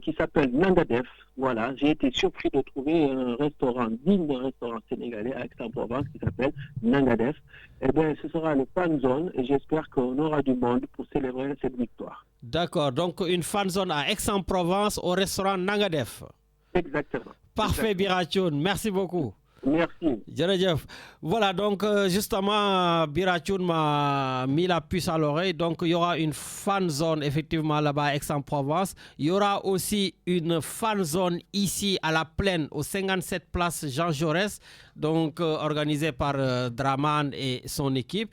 qui s'appelle Nangadef. Voilà, j'ai été surpris de trouver un restaurant digne d'un restaurant sénégalais à Aix-en-Provence qui s'appelle Nangadef. Eh bien, ce sera le fan zone et j'espère qu'on aura du monde pour célébrer cette victoire. D'accord, donc une fan zone à Aix-en-Provence au restaurant Nangadef. Exactement. Parfait, Birachoun, merci beaucoup. Merci. Voilà, donc justement, Birachoun m'a mis la puce à l'oreille. Donc, il y aura une fan zone effectivement là-bas à Aix-en-Provence. Il y aura aussi une fan zone ici à la Plaine, au 57 place Jean Jaurès, donc organisée par Draman et son équipe.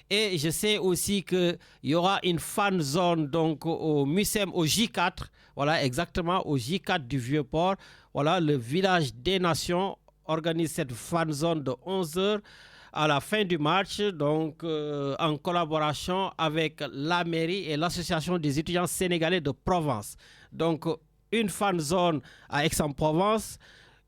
Et je sais aussi qu'il y aura une fan zone donc au Mucem, au J4. Voilà, exactement, au J4 du Vieux-Port. Voilà, le village des Nations organise cette fan zone de 11h à la fin du match, donc en collaboration avec la mairie et l'association des étudiants sénégalais de Provence. Donc une fan zone à Aix-en-Provence,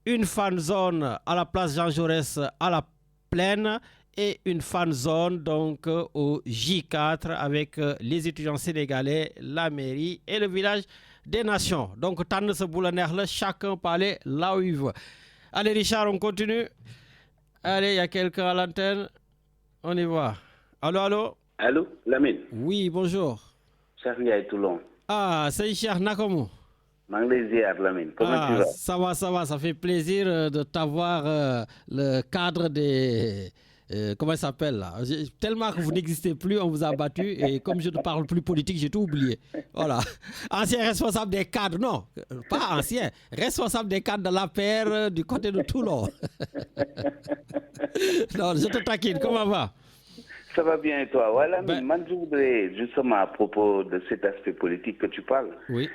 une fan zone à la place Jean Jaurès à la Plaine et une fan zone donc au J4 avec les étudiants sénégalais, la mairie et le village des Nations. Donc tànn sa bu la neex la, chacun peut aller là où il veut. Allez Richard, on continue. Allez, il y a quelqu'un à l'antenne. On y va. Allô, allô? Allô, Lamine? Oui, bonjour. Cheikh Ndiaye Toulon. Ah, c'est Cheikh Nakomu. Comment tu vas? Ça va, ça fait plaisir de t'avoir le cadre des... comment ça s'appelle là? Tellement que vous n'existez plus, on vous a battu et comme je ne parle plus politique, j'ai tout oublié. Voilà. Ancien responsable des cadres, non, pas ancien, responsable des cadres de l'APR du côté de Toulon. Non, je te taquine, comment va? Ça va bien et toi? Voilà, moi je voudrais justement à propos de cet aspect politique que tu parles. Oui.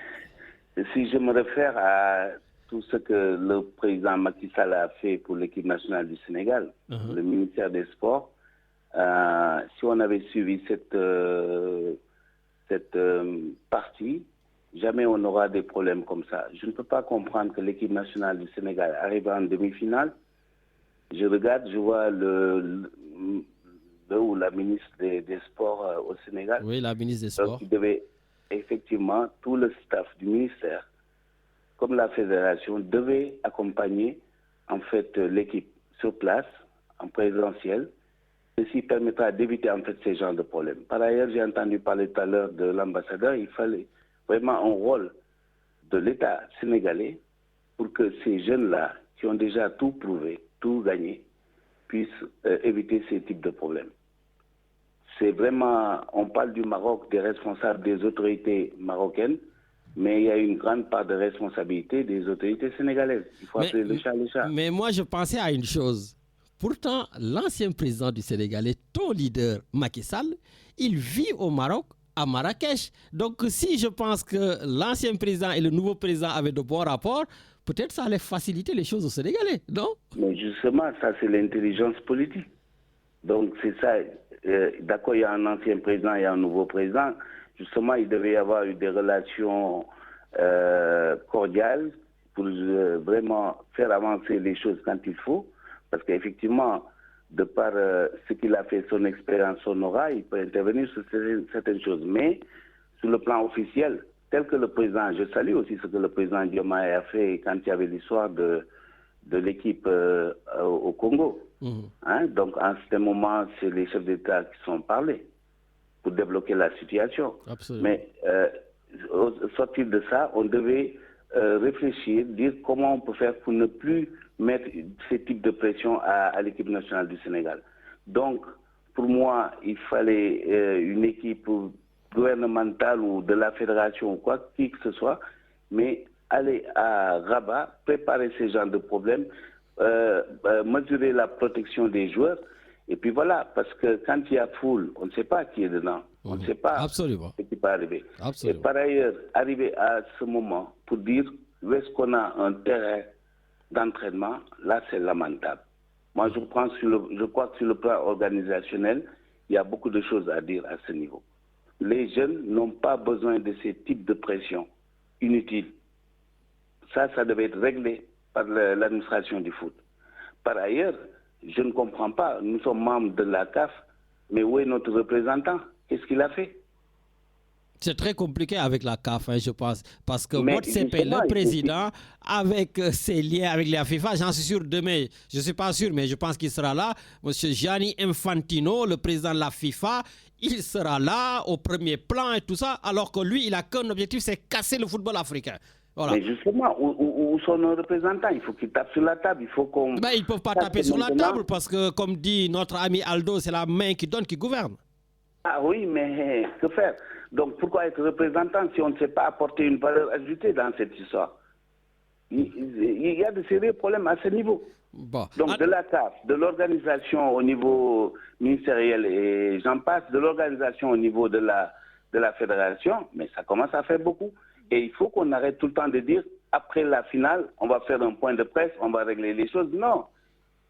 Si je me réfère à tout ce que le président Macky Sall a fait pour l'équipe nationale du Sénégal, le ministère des Sports, si on avait suivi cette partie, jamais on aura des problèmes comme ça. Je ne peux pas comprendre que l'équipe nationale du Sénégal arrive en demi-finale. Je regarde, je vois la ministre des Sports au Sénégal. Oui, la ministre des Sports. Donc, il devait effectivement, tout le staff du ministère, comme la fédération, devait accompagner en fait l'équipe sur place, en présentiel. Ceci permettra d'éviter en fait ces genres de problèmes. Par ailleurs, j'ai entendu parler tout à l'heure de l'ambassadeur. Il fallait vraiment un rôle de l'État sénégalais pour que ces jeunes-là, qui ont déjà tout prouvé, tout gagné, puissent éviter ces types de problèmes. C'est vraiment, on parle du Maroc, des responsables des autorités marocaines, mais il y a une grande part de responsabilité des autorités sénégalaises. Il faut appeler le chat le chat. Mais moi, je pensais à une chose. Pourtant, l'ancien président du Sénégal, ton leader, Macky Sall, il vit au Maroc, à Marrakech. Donc, si je pense que l'ancien président et le nouveau président avaient de bons rapports, peut-être ça allait faciliter les choses au Sénégalais, non? Mais justement, ça, c'est l'intelligence politique. Donc, c'est ça. D'accord, il y a un ancien président, il y a un nouveau président. Justement, il devait y avoir eu des relations cordiales pour vraiment faire avancer les choses quand il faut. Parce qu'effectivement, de par ce qu'il a fait, son expérience, son aura, il peut intervenir sur certaines choses. Mais sur le plan officiel, tel que le président, je salue aussi ce que le président Diomaye a fait quand il y avait l'histoire de l'équipe au Congo. Donc, en ce moment, c'est les chefs d'État qui sont parlés pour débloquer la situation. Absolument. Mais au sortir de ça, on devait réfléchir, dire comment on peut faire pour ne plus mettre ce type de pression à l'équipe nationale du Sénégal. Donc, pour moi, il fallait une équipe gouvernementale ou de la fédération ou quoi, qui que ce soit, mais aller à Rabat, préparer ces genres de problèmes, mesurer la protection des joueurs, et puis voilà, parce que quand il y a foule, on ne sait pas qui est dedans, on ne sait pas ce qui peut arriver. Absolument. Et par ailleurs, arriver à ce moment pour dire où est-ce qu'on a un terrain d'entraînement, là c'est lamentable. Moi je crois que sur le plan organisationnel, il y a beaucoup de choses à dire à ce niveau. Les jeunes n'ont pas besoin de ces types de pression inutiles. Ça devait être réglé par l'administration du foot. Par ailleurs, je ne comprends pas, nous sommes membres de la CAF, mais où est notre représentant? Qu'est-ce qu'il a fait? C'est très compliqué avec la CAF, je pense, parce que Motsepe, le président, avec ses liens avec la FIFA, j'en suis sûr demain, je ne suis pas sûr, mais je pense qu'il sera là. Monsieur Gianni Infantino, le président de la FIFA, il sera là au premier plan et tout ça, alors que lui, il n'a qu'un objectif, c'est casser le football africain. Voilà. Mais justement, où sont nos représentants? Il faut qu'ils tapent sur la table. Il faut qu'on. Ben, ils ne peuvent pas taper sur la table parce que, comme dit notre ami Aldo, c'est la main qui donne qui gouverne. Ah oui, mais que faire? Donc pourquoi être représentant si on ne sait pas apporter une valeur ajoutée dans cette histoire? Il y a de sérieux problèmes à ce niveau. Bon. Donc de la CAF, de l'organisation au niveau ministériel et j'en passe, de l'organisation au niveau de la fédération, mais ça commence à faire beaucoup. Et il faut qu'on arrête tout le temps de dire, après la finale, on va faire un point de presse, on va régler les choses. Non,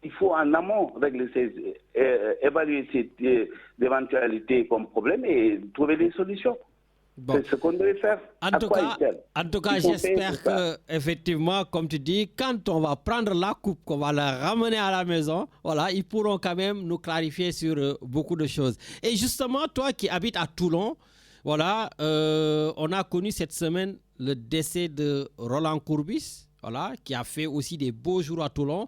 il faut en amont évaluer ces éventualités comme problème et trouver des solutions. Bon. C'est ce qu'on devait faire. En tout cas, j'espère que, effectivement, comme tu dis, quand on va prendre la coupe, qu'on va la ramener à la maison, voilà, ils pourront quand même nous clarifier sur beaucoup de choses. Et justement, toi qui habites à Toulon, voilà, on a connu cette semaine le décès de Roland Courbis, voilà, qui a fait aussi des beaux jours à Toulon.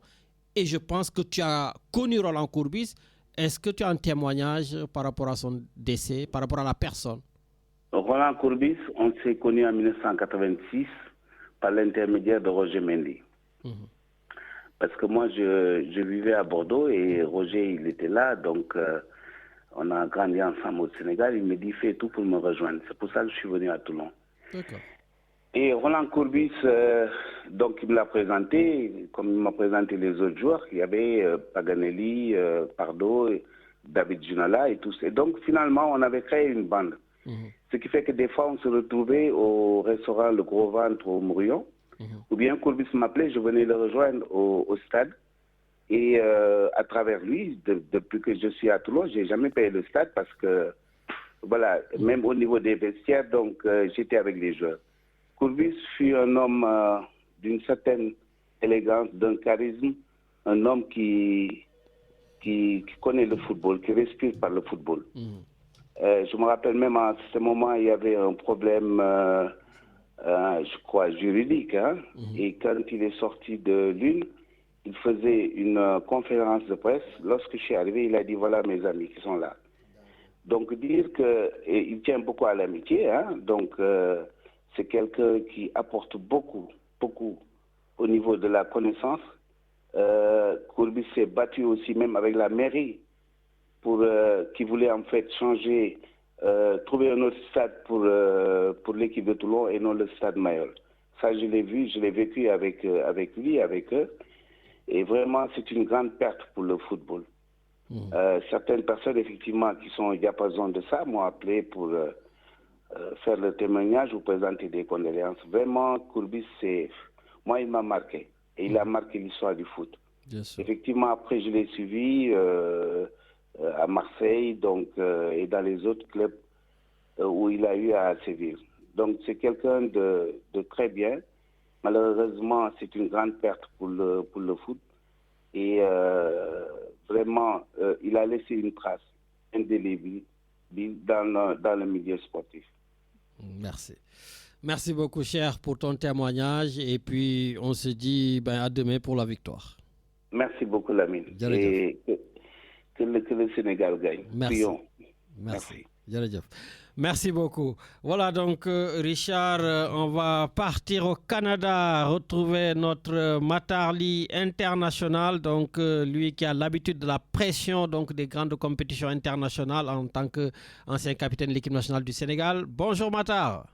Et je pense que tu as connu Roland Courbis. Est-ce que tu as un témoignage par rapport à son décès, par rapport à la personne? Roland Courbis, on s'est connu en 1986 par l'intermédiaire de Roger Mendy. Parce que moi, je vivais à Bordeaux et Roger, il était là. Donc, on a grandi ensemble au Sénégal. Il me dit, fais tout pour me rejoindre. C'est pour ça que je suis venu à Toulon. D'accord. Et Roland Courbis, donc, il me l'a présenté, comme il m'a présenté les autres joueurs. Il y avait Paganelli, Pardo, David Junala et tous. Et donc, finalement, on avait créé une bande. Ce qui fait que des fois, on se retrouvait au restaurant Le Gros Ventre au Mourion. Ou bien Courbis m'appelait, je venais le rejoindre au stade. Et à travers lui, depuis que je suis à Toulon, je n'ai jamais payé le stade parce que, voilà, même au niveau des vestiaires, donc j'étais avec les joueurs. Courbis fut un homme d'une certaine élégance, d'un charisme, un homme qui connaît le football, qui respire par le football. Je me rappelle même à ce moment, il y avait un problème, je crois, juridique. Hein? Et quand il est sorti de l'une, il faisait une conférence de presse. Lorsque je suis arrivé, il a dit, voilà mes amis qui sont là. Donc dire qu'il tient beaucoup à l'amitié. Hein? Donc c'est quelqu'un qui apporte beaucoup au niveau de la connaissance. Courbis s'est battu aussi même avec la mairie qui voulait en fait changer, trouver un autre stade pour l'équipe de Toulon et non le stade Mayol. Ça, je l'ai vu, je l'ai vécu avec lui, avec eux. Et vraiment, c'est une grande perte pour le football. Certaines personnes, effectivement, qui sont au diapason de ça, m'ont appelé pour faire le témoignage ou présenter des condoléances. Vraiment, Courbis, moi, il m'a marqué. Et il a marqué l'histoire du foot. Effectivement, après, je l'ai suivi à Marseille donc, et dans les autres clubs où il a eu à sévir. Donc, c'est quelqu'un de très bien. Malheureusement, c'est une grande perte pour le foot. Et vraiment, il a laissé une trace indélébile dans le milieu sportif. Merci. Merci beaucoup, cher, pour ton témoignage. Et puis, on se dit à demain pour la victoire. Merci beaucoup, Lamine. Et que le Sénégal gagne. Merci. Prions. Merci. Merci beaucoup. Voilà donc, Richard, on va partir au Canada, retrouver notre Matarli international, donc lui qui a l'habitude de la pression donc des grandes compétitions internationales en tant qu'ancien capitaine de l'équipe nationale du Sénégal. Bonjour Matar.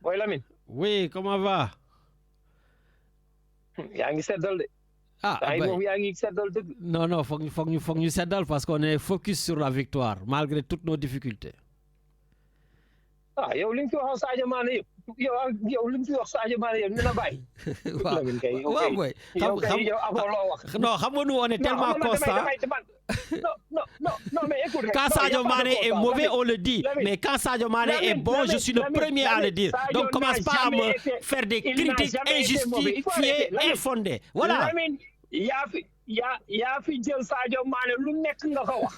Oui, Lamine. Oui, comment va? Non, faut que nous s'aidons parce qu'on est focus sur la victoire, malgré toutes nos difficultés. Yow li nga fi waxoon Sadio Mané yow li nga fi wax Sadio Mané yow dina bàyyi. waaw oui. Non, xam nga nous on est tellement constant. Non, mais écoute. Quand Sadio Mané est mauvais, on le dit. Mais quand Sadio Mané est bon, je suis le premier à le dire. Donc commence pas à me faire des critiques injustifiées, infondées. Voilà. yaa fi jël Sadio Mané lu nekk nga ko wax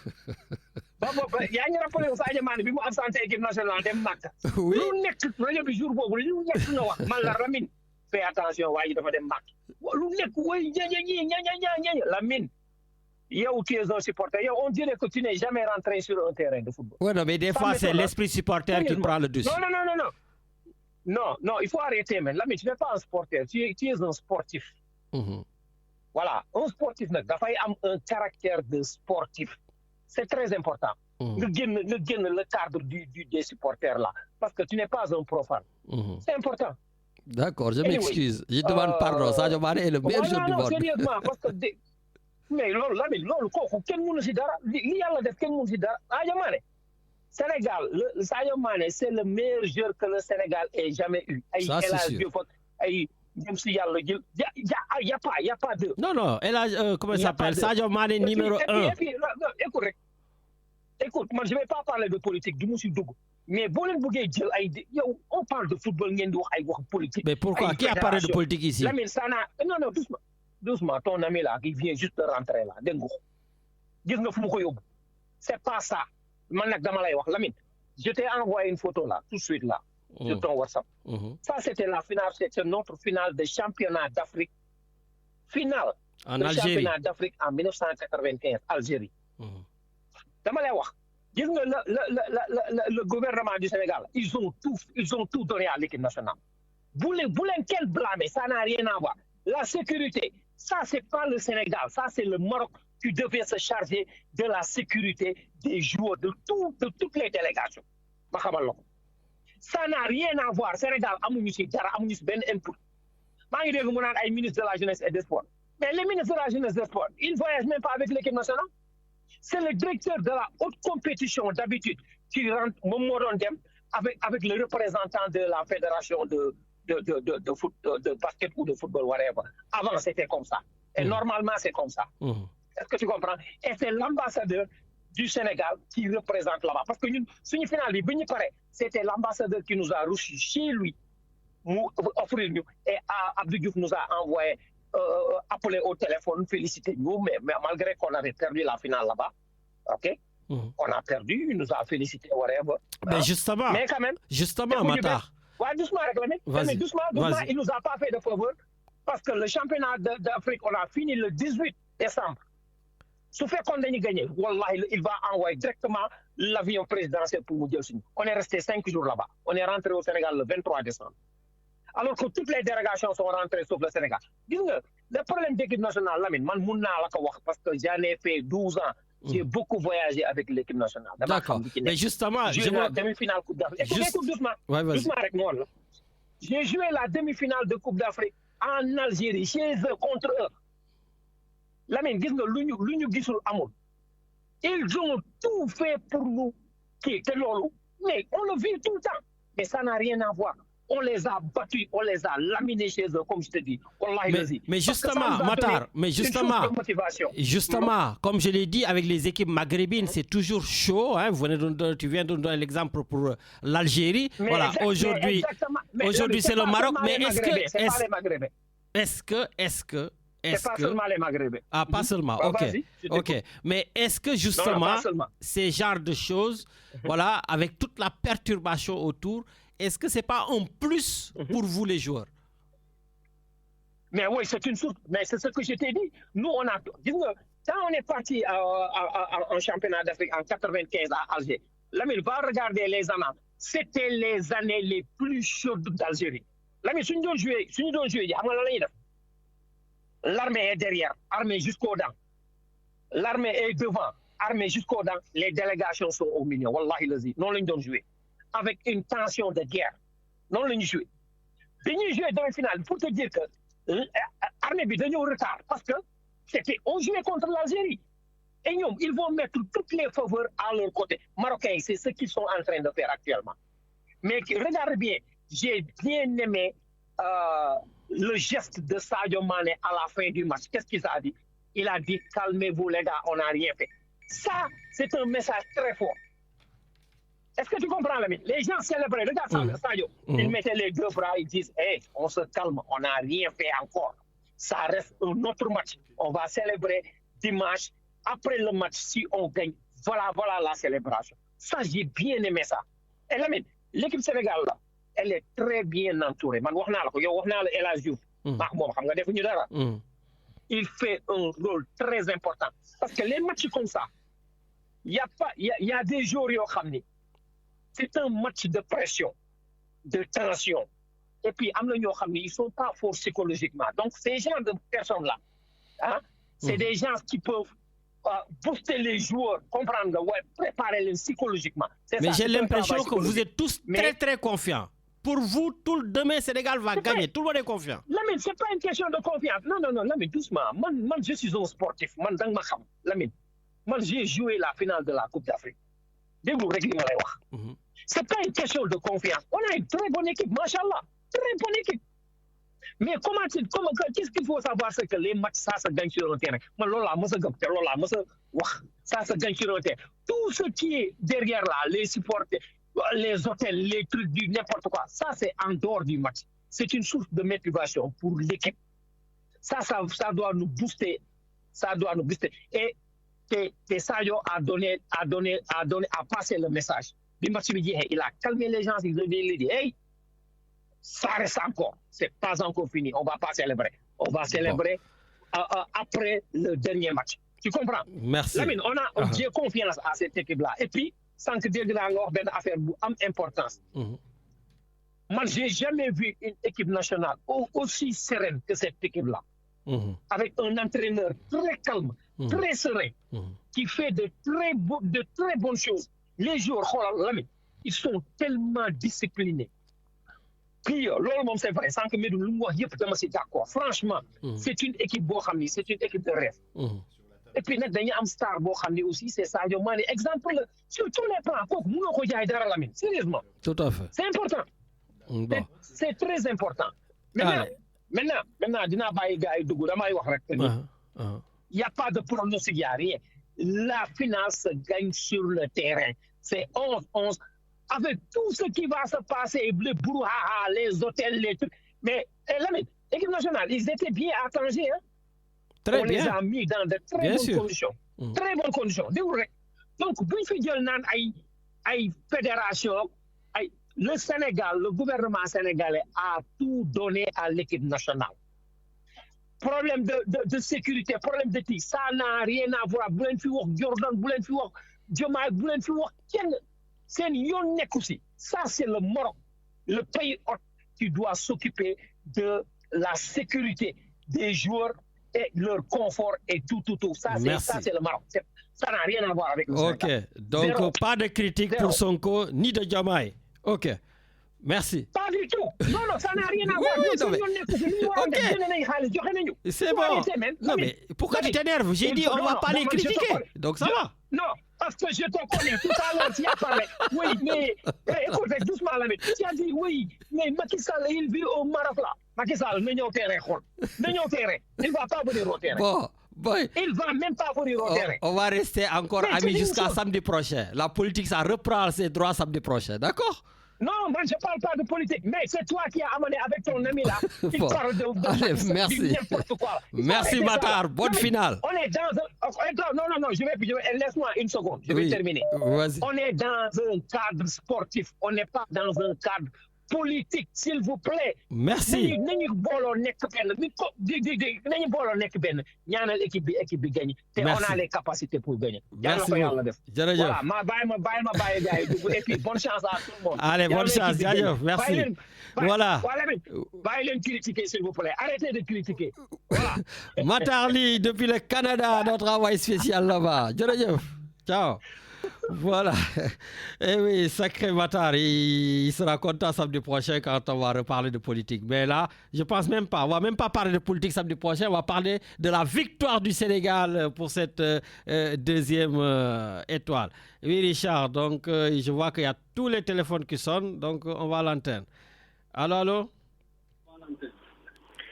ba yaa ngi rappelé Sadio Mané bi mu absenté équipe nationale dem Makka lu nekk rajo bi jour boobu lu nekk nga wax man la Lamine fais attention waa ji dafa dem Makka lu nekk way ña Lamine yow tu es un supporter yow on dirait que tu n'es jamais rentré sur un terrain de football. Oui, non, mais des fois c'est l'esprit supporter qui prend le dessus. Non, il faut arrêter man Lamine tu n'es pas un supporter, tu es un sportif. Voilà, un sportif nag dafay am un caractère de sportif. C'est très important. Nga génn le cadre des supporters là, parce que tu n'es pas un profane. C'est important. D'accord, je m'excuse. Je demande pardon. Sadio Mané est le meilleur joueur du monde. Non, sérieusement, parce que mais loolu Lamine loolu kooku kenn mënu si dara li yàlla def kenn mënu si dara. Sadio Mané Sénégal Sadio Mané c'est le meilleur joueur que le Sénégal ait jamais eu. Ça c'est sûr. Même si il y a pas de. Non, elle a comment ça s'appelle Sadio Mané numéro 1. Écoute, moi je vais pas parler de politique du monsieur Dougou. Mais boo leen bëggee jël on parle de football ngeen di wax ay wax politique. Mais pourquoi qui a parlé de politique ici? Lamine Sana, non, doucement ton ami là qui vient juste de rentrer là dégg nga ko. Gis nga fu mu ko yóbbu. C'est pas ça. Man nag dama lay wax Lamine. Je t'ai envoyé une photo là tout de suite là. Sur ton WhatsApp. Ça, c'était la finale, c'était notre finale de championnat d'Afrique. Finale en de Algérie. championnat d'Afrique en 1995, Algérie. Dama lay wax, Le gouvernement du Sénégal, ils ont tout donné à l'équipe nationale. Vous voulez quel blâmer? Ça n'a rien à voir. La sécurité, ça, c'est pas le Sénégal. Ça, c'est le Maroc qui devait se charger de la sécurité des joueurs, de toutes les délégations. Ça n'a rien à voir. Sénégal, amuñu ci dara, amuñu ci ben input. Maa ngi dégg mu naan ay ministre de la jeunesse et des sports. Mais les ministres de la jeunesse et des sports, ils ne voyagent même pas avec l'équipe nationale. C'est le directeur de la haute compétition d'habitude qui rentre avec le représentant de la fédération de basket ou de football, whatever. Avant, c'était comme ça. Et normalement, c'est comme ça. Est-ce que tu comprends? Et c'est l'ambassadeur du Sénégal qui représente là-bas. Parce que nous, c'était l'ambassadeur qui nous a reçus chez lui, nous offrir nous. Et Abdou Diouf nous a envoyé, appelé au téléphone, félicité nous, mais malgré qu'on avait perdu la finale là-bas, ok? On a perdu, il nous a félicité, whatever. Mais justement, mais quand même, Matar. Ouais, doucement, mais doucement, il nous a pas fait de faveur. Parce que le championnat d'Afrique, on a fini le 18 décembre. Ce fait qu'on a gagné, Wallah, il va envoyer directement l'avion présidentiel pour nous dire. On est resté 5 jours là-bas. On est rentré au Sénégal le 23 décembre. Alors que toutes les délégations sont rentrées sauf le Sénégal. Le problème d'équipe nationale, parce que j'en ai fait 12 ans. J'ai beaucoup voyagé avec l'équipe nationale. D'accord. Mais justement, j'ai joué la demi-finale Coupe d'Afrique. Écoute doucement. Doucement avec moi. J'ai joué la demi-finale de Coupe d'Afrique en Algérie, chez eux, contre eux. Lamine, ils ont tout fait pour nous. Mais on le vit tout le temps. Mais ça n'a rien à voir. On les a battus, on les a laminés chez eux, comme je te dis. Mais justement, Matar, justement, comme je l'ai dit, avec les équipes maghrébines, c'est toujours chaud. Hein. Tu viens de donner l'exemple pour l'Algérie. Voilà, aujourd'hui, c'est le Maroc. Mais c'est pas seulement les Maghrébins. Ah, pas seulement, ok. Mais est-ce que justement, ces genres de choses, voilà, avec toute la perturbation autour, est-ce que ce n'est pas un plus pour vous les joueurs? Mais oui, c'est une source. Mais c'est ce que je t'ai dit. Nous, quand on est parti en championnat d'Afrique en 95 à Alger, Lamine va regarder les années. C'était les années les plus chaudes d'Algérie. Lamine, si nous devons jouer, l'armée est derrière, armée jusqu'aux dents. L'armée est devant, armée jusqu'aux dents. Les délégations sont au milieu. Wallahi lazi. Non, nous devons jouer. Avec une tension de guerre. Non, nous jouer. Nous jouer dans le final pour te dire que l'armée est en retard parce que on jouait contre l'Algérie. Et ils vont mettre toutes les faveurs à leur côté. Marocains, c'est ce qu'ils sont en train de faire actuellement. Mais regarde bien, j'ai bien aimé le geste de Sadio Mané à la fin du match. Qu'est-ce qu'il a dit? Il a dit, calmez-vous les gars, on n'a rien fait. Ça, c'est un message très fort. Est-ce que tu comprends, l'ami? Les gens célébraient. Regarde Sadio. Ils mettaient les deux bras, ils disent, hey, on se calme, on n'a rien fait encore. Ça reste un autre match. On va célébrer dimanche. Après le match, si on gagne, voilà la célébration. Ça, j'ai bien aimé ça. Et l'ami, l'équipe sénégalaise, là, elle est très bien entourée. Il fait un rôle très important. Parce que les matchs comme ça, il y a des jours, c'est un match de pression, de tension. Et puis, ils ne sont pas forts psychologiquement. Donc, ces gens de personnes-là, hein, c'est des gens qui peuvent booster les joueurs, comprendre, préparer les psychologiquement. Mais j'ai l'impression que vous êtes tous très, très confiants. Pour vous, demain, Sénégal va gagner. Tout le monde est confiant. Lamine, ce n'est pas une question de confiance. Non, Lamine, doucement. Moi, je suis un sportif. Lamine, moi, j'ai joué la finale de la Coupe d'Afrique. Ce n'est pas une question de confiance. On a une très bonne équipe, machallah. Très bonne équipe. Mais qu'est-ce qu'il faut savoir, c'est que les matchs, ça se gagne sur le terrain. Ça se gagne sur le terrain. Tout ce qui est derrière là, les supporters, les hôtels, les trucs, n'importe quoi, ça c'est en dehors du match. C'est une source de motivation pour l'équipe. Ça doit nous booster. Ça doit nous booster. Et Sadio a passé le message. Il a calmé les gens, il a dit, hey, ça reste encore. C'est pas encore fini. On va pas célébrer. On va célébrer après le dernier match. Tu comprends? Merci. Lamine, j'ai confiance à cette équipe-là. Et puis, sans que dégg naa nga wax benn affaire bu am importance. Moi, j'ai jamais vu une équipe nationale aussi sereine que cette équipe-là. Avec un entraîneur très calme, très serein, qui fait de très bonnes choses. Les joueurs, ils sont tellement disciplinés. Puis, c'est vrai, sans que Medou c'est d'accord. Franchement, c'est une équipe c'est une équipe de rêve. Et puis, il y a un star aussi, c'est Sadio Mané. Exemple, sur tous les plans, sérieusement. Tout à fait. C'est important. Bon. C'est très important. Maintenant, il n'y a pas de pronostic, il n'y a rien. La finance gagne sur le terrain. C'est 11-11. Avec tout ce qui va se passer, le brouhaha, les hôtels, les trucs. Mais l'équipe nationale, ils étaient bien à Tanger. Hein? Très On bien. les a mis dans de très bonnes conditions. Très bonnes conditions. Donc, fédération, le Sénégal, le gouvernement sénégalais a tout donné à l'équipe nationale. Problème de sécurité, problème de tout, ça n'a rien à voir. Jordan, ça, c'est le Maroc, le pays qui doit s'occuper de la sécurité des joueurs et leur confort et tout. Ça, c'est le Maroc. Ça n'a rien à voir avec le Sénégal. Donc pas de critique pour Sonko ni de Diomaye. Ok, merci. Pas du tout. Non, ça n'a rien à voir. C'est bon. Non, mais pourquoi tu t'énerves? J'ai dit on ne va pas les critiquer. Donc ça va. Non, parce que je te connais. Tout à l'heure, tu as parlé. Oui, mais écoute, doucement, tu as dit oui, mais Macky Sall, il vit au Maroc là. Macky Sall, il ne va pas venir au terrain. Bon. Boy. Il ne va même pas venir au terrain. On va rester encore amis jusqu'à samedi prochain. La politique, ça reprend ses droits samedi prochain, d'accord? Non, moi je ne parle pas de politique, mais c'est toi qui as amené avec ton ami là. Il parle de merci. N'importe quoi. Merci Matar, bonne finale. On est dans un... Non, laisse-moi une seconde, je vais terminer. Vas-y. On est dans un cadre sportif, on n'est pas dans un cadre politique, s'il vous plaît. Merci. Merci. On a les capacités pour gagner. Merci. Voilà, et puis bonne chance à tout le monde. Allez, bonne chance. Merci. Voilà. Critiquer, s'il vous plaît. Arrêtez de critiquer. Voilà. Matarli, depuis le Canada, notre envoyé spécial là-bas. Ciao. Voilà. Et oui, sacré Matar, il sera content samedi prochain quand on va reparler de politique. Mais là, je pense même pas. On va même pas parler de politique samedi prochain. On va parler de la victoire du Sénégal pour cette deuxième étoile. Oui, Richard. Donc, je vois qu'il y a tous les téléphones qui sonnent. Donc, on va à l'antenne. Allô?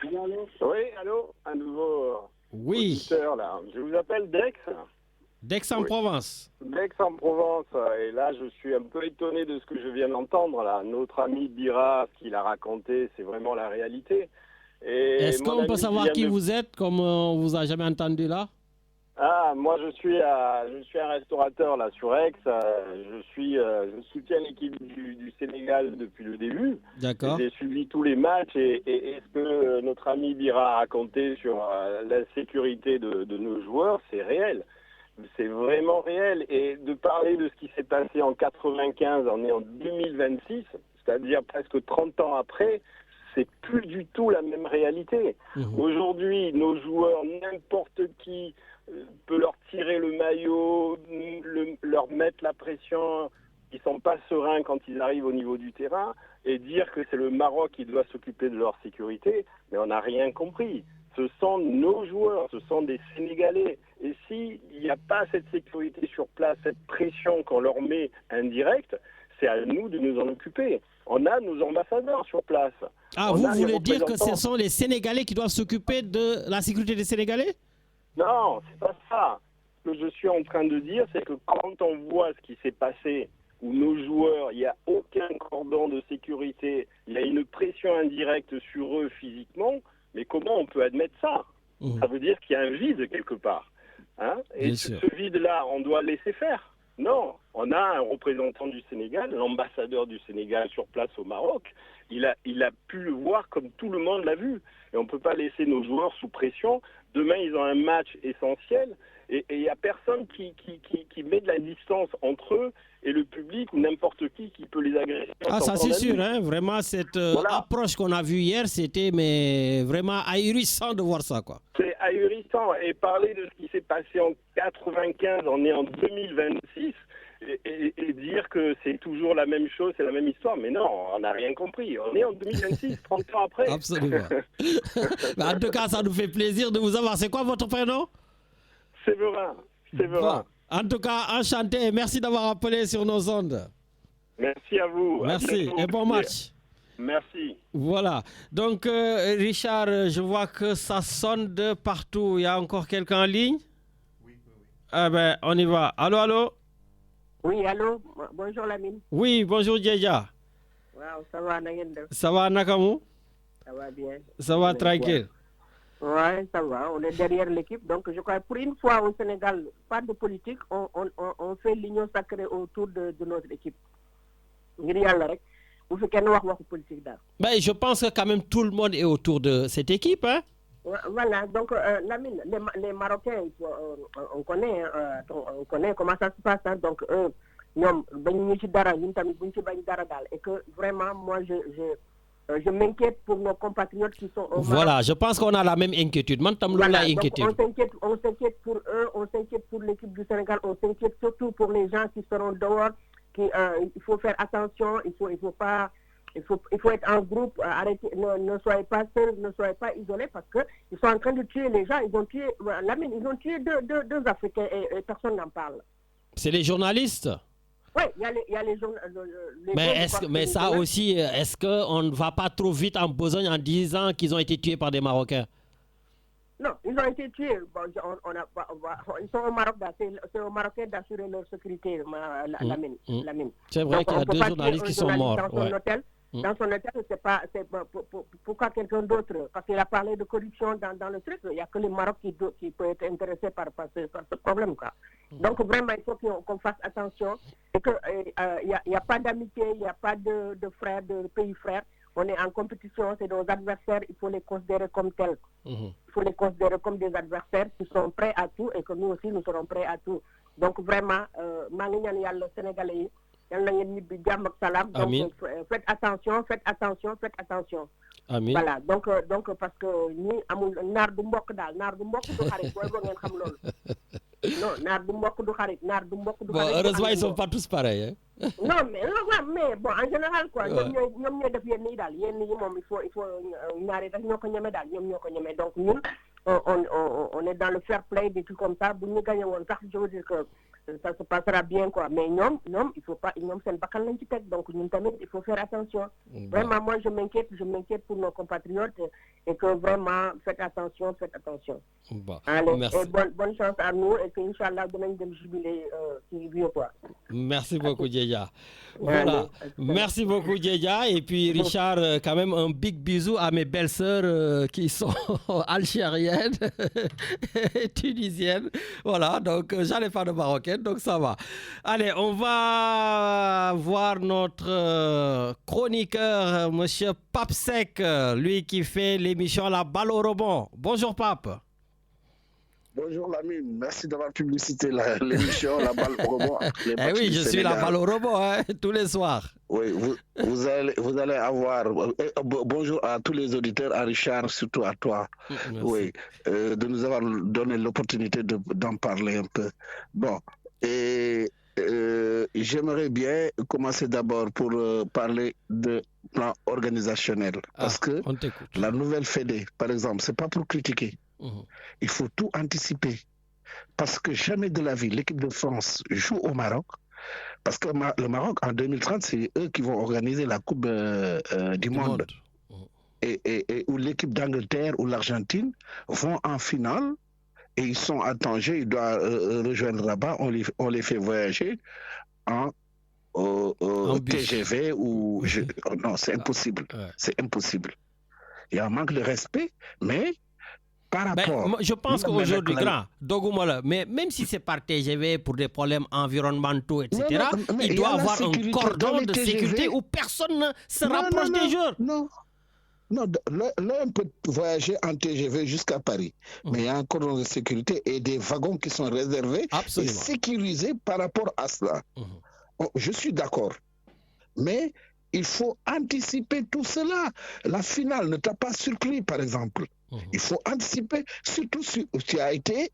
Oui, allô? Un nouveau auditeur, là. Je vous appelle Dex. D'Aix-en-Provence. D'Aix-en-Provence. Et là, je suis un peu étonné de ce que je viens d'entendre. Là. Notre ami Bira, ce qu'il a raconté, c'est vraiment la réalité. Est-ce qu'on peut savoir qui vous êtes, comme on vous a jamais entendu là? Ah, moi, je suis un restaurateur là sur Aix. Je soutiens l'équipe du Sénégal depuis le début. D'accord. J'ai suivi tous les matchs et ce que notre ami Bira a raconté sur la sécurité de nos joueurs, c'est réel. C'est vraiment réel. Et de parler de ce qui s'est passé en 95, on est en 2026, c'est-à-dire presque 30 ans après, c'est plus du tout la même réalité. Aujourd'hui, nos joueurs, n'importe qui peut leur tirer le maillot, leur mettre la pression, ils sont pas sereins quand ils arrivent au niveau du terrain, et dire que c'est le Maroc qui doit s'occuper de leur sécurité, mais on n'a rien compris. Ce sont nos joueurs, ce sont des Sénégalais. Et s'il n'y a pas cette sécurité sur place, cette pression qu'on leur met indirecte, c'est à nous de nous en occuper. On a nos ambassadeurs sur place. Ah, vous voulez dire que ce sont les Sénégalais qui doivent s'occuper de la sécurité des Sénégalais? Non, c'est pas ça. Ce que je suis en train de dire, c'est que quand on voit ce qui s'est passé, où nos joueurs, il n'y a aucun cordon de sécurité, il y a une pression indirecte sur eux physiquement, mais comment on peut admettre ça? Ça veut dire qu'il y a un vide quelque part. Hein? Et ce vide-là, on doit laisser faire. Non, on a un représentant du Sénégal, l'ambassadeur du Sénégal sur place au Maroc. Il a pu le voir comme tout le monde l'a vu. Et on ne peut pas laisser nos joueurs sous pression Demain, ils ont un match essentiel et il n'y a personne qui met de la distance entre eux et le public ou n'importe qui peut les agresser. Ah, ça c'est sûr, hein, vraiment cette approche qu'on a vue hier, c'était vraiment ahurissant de voir ça, quoi. C'est ahurissant, et parler de ce qui s'est passé en 95, on est en 2026, et dire que c'est toujours la même chose, c'est la même histoire, mais non, on n'a rien compris, on est en 2026, 30 ans après. Absolument. En tout cas, ça nous fait plaisir de vous avoir. C'est quoi votre prénom? Séverin. Bon. En tout cas, enchanté. Merci d'avoir appelé sur nos ondes. Merci à vous. Merci et bon match. Merci. Voilà. Donc, Richard, je vois que ça sonne de partout. Il y a encore quelqu'un en ligne? Oui. Ah ben, on y va. Allô? Oui, allô? Bonjour Lamine. Oui, bonjour Djeja. Wow, ça va, Nagende? Ça va, Nakamu? Ça va bien. Ça va, tranquille. Oui, ça va. On est derrière l'équipe. Donc, je crois que pour une fois au Sénégal, pas de politique, on fait l'union sacrée autour de notre équipe. Ben, je pense que quand même tout le monde est autour de cette équipe. Hein? Voilà, donc les Marocains, on connaît comment ça se passe. Hein? Donc, et que vraiment, moi, je m'inquiète pour nos compatriotes qui sont au Maroc. Voilà, je pense qu'on a la même inquiétude. Voilà, on s'inquiète pour eux, on s'inquiète pour l'équipe du Sénégal, on s'inquiète surtout pour les gens qui seront dehors. Il faut faire attention, il faut être en groupe, arrêtez, ne soyez pas seuls, ne soyez pas isolés parce qu'ils sont en train de tuer les gens. Ils ont tué deux Africains et personne n'en parle. C'est les journalistes? Oui, il y a les journalistes. Mais ça aussi, est-ce qu'on ne va pas trop vite en besogne en disant qu'ils ont été tués par des Marocains? Non, ils ont été tués. Bon, ils sont au Maroc, c'est aux Marocains d'assurer leur sécurité, la mine. C'est vrai qu'il y a deux journalistes qui sont morts. Dans son hôtel, c'est pas. Pourquoi quelqu'un d'autre? Parce qu'il a parlé de corruption dans le truc. Il n'y a que les Maroc qui peut être intéressé par ce problème, quoi. Donc vraiment, il faut qu'on fasse attention. Et qu'il n'y a pas d'amitié, il n'y a pas de frères, de pays frères. On est en compétition, c'est nos adversaires, il faut les considérer comme tels. Il faut les considérer comme des adversaires qui sont prêts à tout et que nous aussi, nous serons prêts à tout. Donc vraiment, le Sénégalais, donc faites attention. Amin. Voilà, donc parce que nous, nar du mbok du xarit boy bo ngeen xam lolu. Non, nar du mbok du xarit. Bon, heureusement ils sont pas tous pareils hein. Non mais bon en général quoi, ñom ñoy def yenn yi dal, yenn yi mom il faut ñaari rek ñoko ñëmé dal, ñom ñoko ñëmé. Donc ñun on est dans le fair play des trucs comme ça, bu ñu gagné won sax je veux dire que ça se passera bien quoi, mais ñom il faut pas ñom sen bakal lañ ci tek, donc ñun tamit il faut faire attention. Vraiment moi je m'inquiète pour nos compatriotes et que vraiment faites attention. Bon, allez, merci. Et bonne chance à nous et que inchallah demain dem jubilé ci vieux quoi. Merci beaucoup Djeja. Voilà. Merci beaucoup Djeja et puis Richard, quand même un big bisou à mes belles-sœurs qui sont algériennes et tunisiennes. Voilà, donc j'allais pas de marocaine, donc ça va. Allez, on va voir notre chroniqueur, monsieur Pape Sec, lui qui fait l'émission La Balle au rebond. Bonjour Pape. Bonjour Lamine, merci d'avoir publicité l'émission La Balle au rebond. Eh oui, je suis La Balle au rebond hein, tous les soirs. Oui, vous allez avoir... bonjour à tous les auditeurs, à Richard, surtout à toi. Merci. Oui, de nous avoir donné l'opportunité d'en parler un peu. Bon, et j'aimerais bien commencer d'abord pour parler de plan organisationnel. Parce que la nouvelle Fédé, par exemple, c'est pas pour critiquer. Il faut tout anticiper. Parce que jamais de la vie, l'équipe de France joue au Maroc. Parce que le Maroc, en 2030, c'est eux qui vont organiser la Coupe du Monde. Et où l'équipe d'Angleterre ou l'Argentine vont en finale. Et ils sont à Tanger, ils doivent rejoindre Rabat. On les fait voyager en TGV ou... non, c'est impossible. C'est impossible. Il y a un manque de respect, mais... Je pense qu'aujourd'hui, mais même si c'est par TGV pour des problèmes environnementaux, etc., il doit y avoir un cordon de sécurité où personne ne se rapproche des joueurs. Non, Non, l'OM peut voyager en TGV jusqu'à Paris, mais il y a un cordon de sécurité et des wagons qui sont réservés et sécurisés par rapport à cela. Je suis d'accord, mais il faut anticiper tout cela. La finale ne t'a pas surpris, par exemple. Il faut anticiper, surtout si tu as été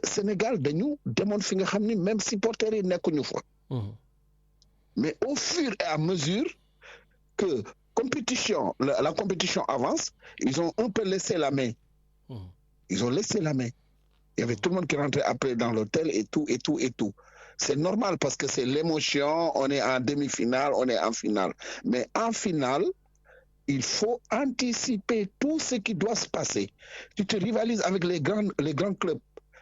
Sénégal de nous, même supporters n'est qu'une fois. Mais au fur et à mesure que la compétition avance, ils ont un peu laissé la main. Ils ont laissé la main. Il y avait tout le monde qui rentrait après dans l'hôtel et tout. C'est normal parce que c'est l'émotion, on est en demi-finale, on est en finale. Mais en finale, il faut anticiper tout ce qui doit se passer. Tu te rivalises avec les grands clubs,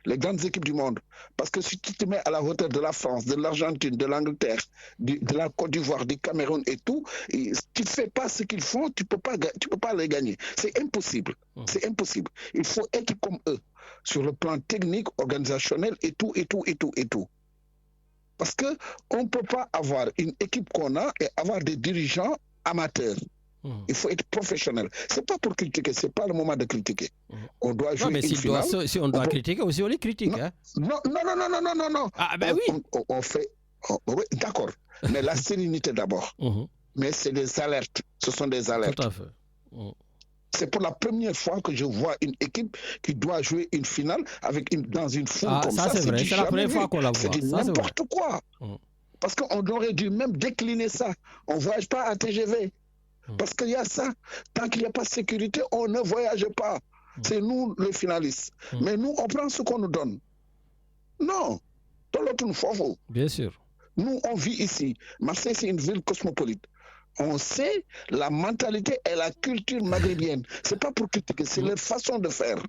les grandes équipes du monde. Parce que si tu te mets à la hauteur de la France, de l'Argentine, de l'Angleterre, de la Côte d'Ivoire, du Cameroun et tout, et tu ne fais pas ce qu'ils font, tu peux pas les gagner. C'est impossible. C'est impossible. Il faut être comme eux, sur le plan technique, organisationnel et tout. Parce qu'on ne peut pas avoir une équipe qu'on a et avoir des dirigeants amateurs. Il faut être professionnel. C'est pas pour critiquer, c'est pas le moment de critiquer. On doit jouer une finale. Si on doit critiquer aussi, on les critique. Non. Ah ben oui. On fait. Oui, d'accord. Mais la sérénité d'abord. Mais c'est des alertes. Ce sont des alertes. Tout à fait. C'est pour la première fois que je vois une équipe qui doit jouer une finale dans une foule comme ça. C'est vrai, c'est la première fois qu'on la voit. C'est n'importe quoi. Parce qu'on aurait dû même décliner ça. On ne voyage pas à TGV. Parce qu'il y a ça. Tant qu'il n'y a pas de sécurité, on ne voyage pas. C'est nous les finalistes. Mais nous, on prend ce qu'on nous donne. Non. Bien sûr. Nous, on vit ici. Marseille, c'est une ville cosmopolite. On sait la mentalité et la culture maghrébienne. C'est pas pour critiquer, c'est leur façon de faire.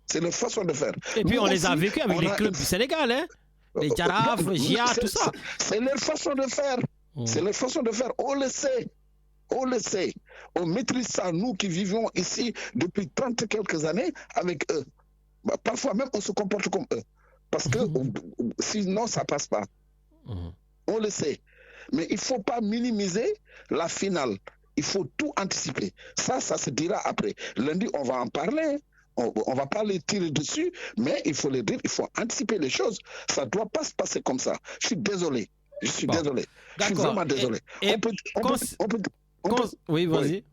C'est leur façon de faire. Et puis on les a vécus avec les clubs du Sénégal, hein? Les Jaraf, Gia, tout ça. C'est leur façon de faire. C'est leur façon de faire. On le sait. On le sait. On maîtrise ça, nous qui vivons ici depuis 30 et quelques années avec eux. Parfois même, on se comporte comme eux. Parce que sinon, ça passe pas. On le sait. Mais il ne faut pas minimiser la finale. Il faut tout anticiper. Ça se dira après. Lundi, on va en parler. On ne va pas les tirer dessus, mais il faut les dire, il faut anticiper les choses. Ça ne doit pas se passer comme ça. Je suis désolé. Je suis vraiment désolé. Oui, vas-y.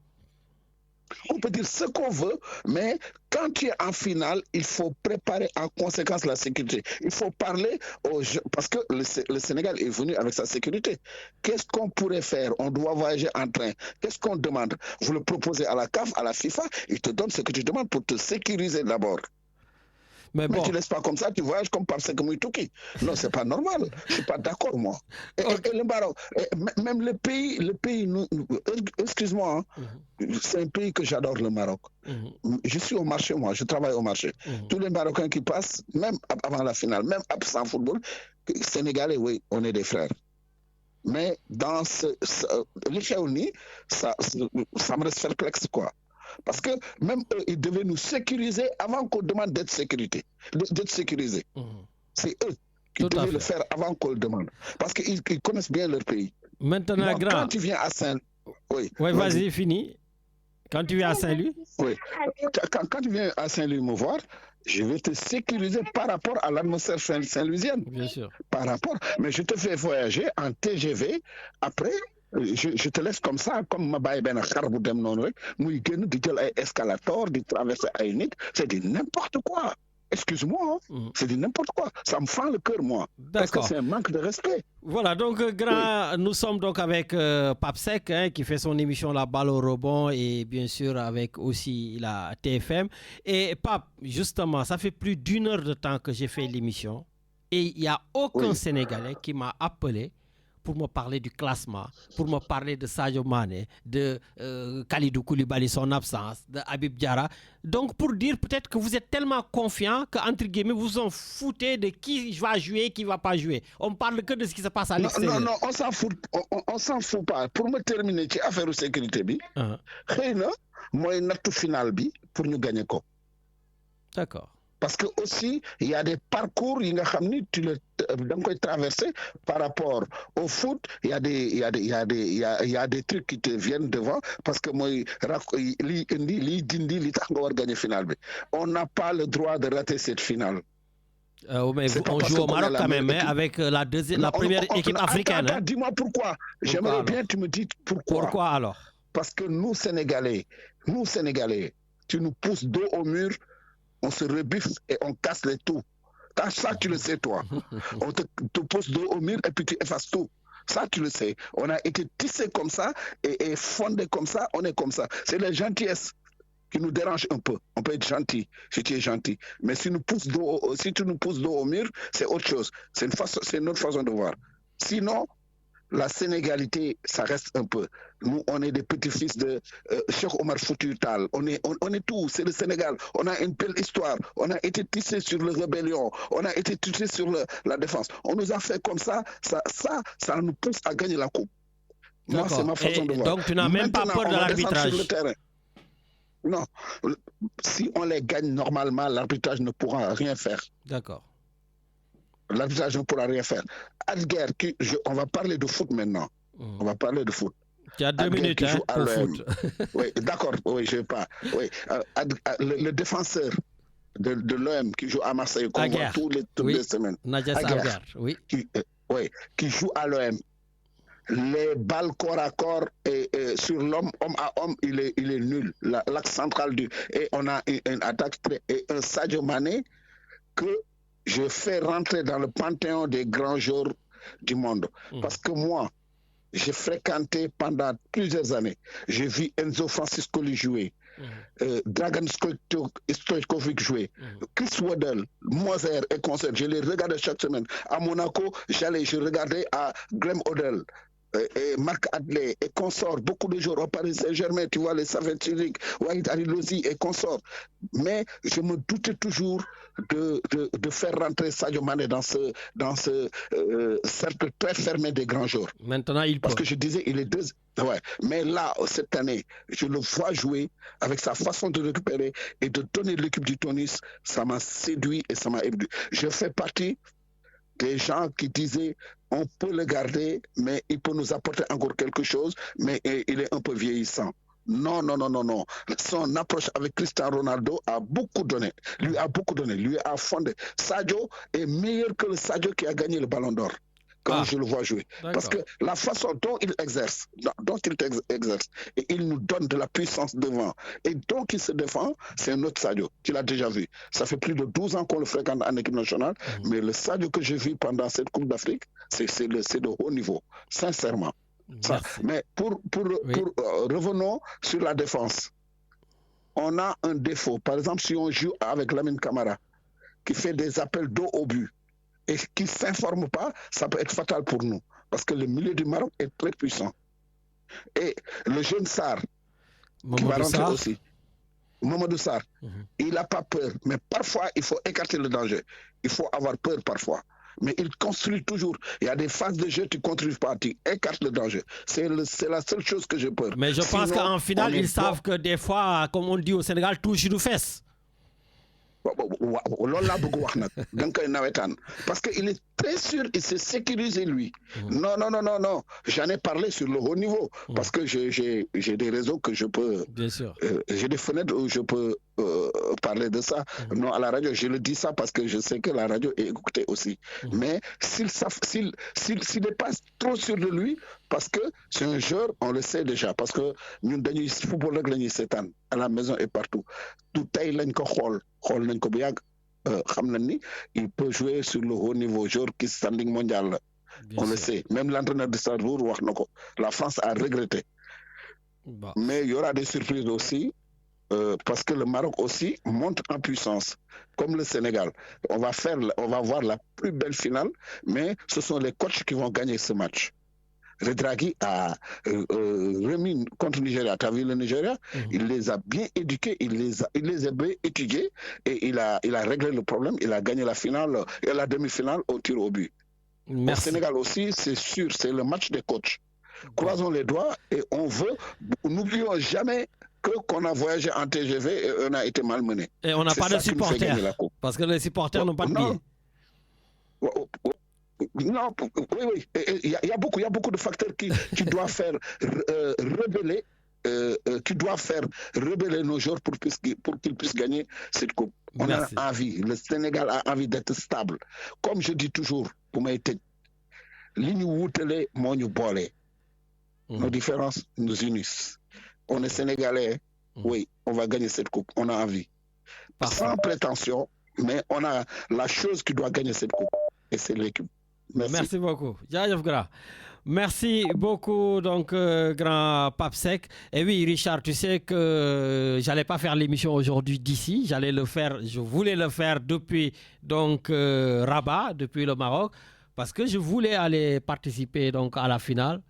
On peut dire ce qu'on veut, mais quand tu es en finale, il faut préparer en conséquence la sécurité. Il faut parler aux gens, parce que le Sénégal est venu avec sa sécurité. Qu'est-ce qu'on pourrait faire? On doit voyager en train. Qu'est-ce qu'on demande? Vous le proposez à la CAF, à la FIFA, ils te donnent ce que tu demandes pour te sécuriser d'abord. Mais tu ne laisses pas comme ça, tu voyages comme par Sekoumouitouki. Non, c'est pas normal. Je ne suis pas d'accord, moi. Et le Maroc, même le pays excuse-moi, c'est un pays que j'adore, le Maroc. Je suis au marché, moi, je travaille au marché. Tous les Marocains qui passent, même avant la finale, même sans football, Sénégalais, oui, on est des frères. Mais dans l'échéonie, ça me reste perplexe, quoi. Parce que même eux, ils devaient nous sécuriser avant qu'on demande d'être sécurisés. C'est eux qui devaient le faire avant qu'on le demande. Parce qu'ils connaissent bien leur pays. Maintenant, quand tu viens à Oui, vas-y, fini. Quand tu viens à Saint-Louis? Oui. Quand tu viens à Saint-Louis me voir, je vais te sécuriser par rapport à l'atmosphère saint-louisienne. Bien sûr. Par rapport. Mais je te fais voyager en TGV. Après, je te laisse comme ça, comme ma baye ben xarbu dem non rek muy génn di jël ay escalator di traverser ay nit, c'est du n'importe quoi. Excuse-moi, c'est du n'importe quoi. Ça me fend le cœur, moi. Parce que c'est un manque de respect. Voilà, donc nous sommes donc avec Pape Seck, qui fait son émission La Balle au rebond, et bien sûr avec aussi la TFM. Et Pape, justement, ça fait plus d'1 heure de temps que j'ai fait l'émission et il n'y a aucun Sénégalais qui m'a appelé pour me parler du classement, pour me parler de Sadio Mané, de Kalidou Koulibaly, son absence, de Habib Diarra. Donc, pour dire peut-être que vous êtes tellement confiant qu'entre guillemets, vous en foutez de qui va jouer, qui ne va pas jouer. On ne parle que de ce qui se passe à l'extérieur. Non, on s'en fout. On s'en fout pas. Pour me terminer, ci affaire de sécurité, xëy na mooy nattu final bi pour ñu gagner ko. D'accord. Parce que aussi, il y a des parcours, tu traverser par rapport au foot. Il y a des trucs qui te viennent devant parce que moi, on n'a pas le droit de rater cette finale. Mais on joue au Maroc quand même, avec la première équipe africaine. Attends, dis-moi pourquoi. J'aimerais bien que tu me dises pourquoi. Pourquoi alors? Parce que nous, Sénégalais, tu nous pousses dos au mur, on se rebiffe et on casse les tout. Ça, tu le sais, toi. On te pousse dos au mur et puis tu effaces tout. Ça, tu le sais. On a été tissé comme ça et fondé comme ça, on est comme ça. C'est la gentillesse qui nous dérange un peu. On peut être gentil si tu es gentil. Mais si tu nous pousses dos au mur, c'est autre chose. C'est une autre façon de voir. Sinon, la sénégalité, ça reste un peu. Nous, on est des petits-fils de Cheikh Omar Foutiyou Tall. On est tout. C'est le Sénégal. On a une belle histoire. On a été tissé sur la rébellion. On a été tissé sur la défense. On nous a fait comme ça. Ça nous pousse à gagner la coupe. Moi, c'est ma façon de voir. Donc, tu n'as même pas peur de l'arbitrage? Non. Si on les gagne normalement, l'arbitrage ne pourra rien faire. D'accord. L'arbitrage ne pourra rien faire. Adguer, on va parler de foot maintenant. On va parler de foot. Tu as 2 minutes pour foot. Oui, d'accord. Oui, je ne vais pas. Oui. Le défenseur de l'OM qui joue à Marseille qu'on voit toutes les semaines. Nadia Aguer, oui. Qui joue à l'OM. Les balles corps à corps et sur l'homme, homme à homme, il est nul. L'axe central et on a une attaque et un Sadio Mané que je fais rentrer dans le panthéon des grands joueurs du monde. Parce que moi, j'ai fréquenté pendant plusieurs années. J'ai vu Enzo Francescoli jouer, Dragan Stojkovic jouer, Chris Waddle, Moser et consorts. Je les regardais chaque semaine. À Monaco, je regardais à Graham Odell. Et Marc Adley et consorts, beaucoup de joueurs au Paris Saint-Germain, tu vois, les Savet-Turik, Wahid Arilozi et consorts. Mais je me doutais toujours de faire rentrer Sadio Mané dans ce cercle très fermé des grands joueurs. Maintenant, il peut. Parce que je disais, il est deux. Ouais. Mais là, cette année, je le vois jouer avec sa façon de récupérer et de donner l'équipe du Tunis. Ça m'a séduit et ça m'a ébloui. Je fais partie des gens qui disaient on peut le garder, mais il peut nous apporter encore quelque chose, mais il est un peu vieillissant. Non. Son approche avec Cristiano Ronaldo a beaucoup donné. Lui a fondé. Sadio est meilleur que le Sadio qui a gagné le Ballon d'Or. Quand je le vois jouer. Parce que la façon dont il exerce, et il nous donne de la puissance devant, et donc il se défend, c'est un autre Sadio. Tu l'as déjà vu. Ça fait plus de 12 ans qu'on le fréquente en équipe nationale, mais le Sadio que j'ai vu pendant cette Coupe d'Afrique, c'est de haut niveau, sincèrement. Ça. Mais pour revenons sur la défense. On a un défaut. Par exemple, si on joue avec Lamine Camara, qui fait des appels dos au but, et qui ne s'informe pas, ça peut être fatal pour nous. Parce que le milieu du Maroc est très puissant. Et le jeune Sarr, qui va rentrer aussi, Mamadou Sarr, il n'a pas peur. Mais parfois, il faut écarter le danger. Il faut avoir peur parfois. Mais il construit toujours. Il y a des phases de jeu, tu ne construis pas, tu écartes le danger. C'est la seule chose que j'ai peur. Mais je pense qu'en finale, ils savent que des fois, comme on dit au Sénégal, touche nous fesses. Parce qu'il est très sûr, il s'est sécurisé lui. Non. J'en ai parlé sur le haut niveau. Parce que j'ai des réseaux que je peux. Bien sûr. J'ai des fenêtres où je peux parler de ça. Non, à la radio, je le dis ça parce que je sais que la radio est écoutée aussi. Mais s'il n'est pas trop sûr de lui, parce que c'est un joueur, on le sait déjà. Parce que nous, dans le football, à la maison et partout. Tout il peut jouer sur le haut niveau, joueur qui est standing mondial. On le sait. Même l'entraîneur de Strasbourg, la France a regretté. Mais il y aura des surprises aussi, parce que le Maroc aussi monte en puissance, comme le Sénégal. On va voir la plus belle finale, mais ce sont les coachs qui vont gagner ce match. Redragui a remis contre le Nigeria. Tu as vu le Nigeria? Il les a bien éduqués, il les a bien étudiés et il a réglé le problème. Il a gagné la finale et la demi-finale au tir au but. Au Sénégal aussi, c'est sûr, c'est le match des coachs. Croisons les doigts et n'oublions jamais qu'on a voyagé en TGV et on a été malmené. Et on n'a pas de supporters, parce que les supporters n'ont pas de billets. Non, oui. Il y a beaucoup de facteurs qui doivent faire rebeller. Qui doit faire rebeller nos joueurs pour qu'ils puissent gagner cette coupe. On a envie, le Sénégal a envie d'être stable. Comme je dis toujours, pour m'aider, nos différences nous unissent. On est Sénégalais, oui, on va gagner cette coupe, on a envie. Sans prétention, mais on a la chose qui doit gagner cette coupe, et c'est l'équipe. Merci beaucoup. Merci beaucoup, donc, grand Pape Seck. Et oui, Richard, tu sais que j'allais pas faire l'émission aujourd'hui d'ici. Je voulais le faire depuis donc Rabat, depuis le Maroc, parce que je voulais aller participer donc à la finale.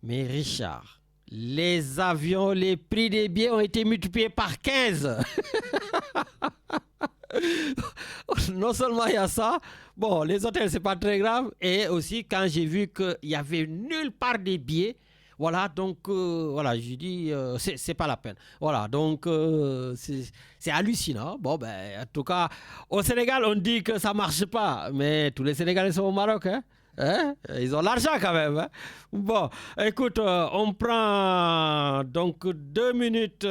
Mais Richard, les avions, les prix des billets ont été multipliés par 15. Non seulement il y a ça, bon, les hôtels, c'est pas très grave. Et aussi, quand j'ai vu qu'il n'y avait nulle part des billets, voilà, donc, voilà, j'ai dit, c'est pas la peine. Voilà, donc, c'est hallucinant. Bon, ben, en tout cas, au Sénégal, on dit que ça marche pas, mais tous les Sénégalais sont au Maroc, hein? Ils ont l'argent quand même. Hein? Bon, écoute, on prend donc 2 minutes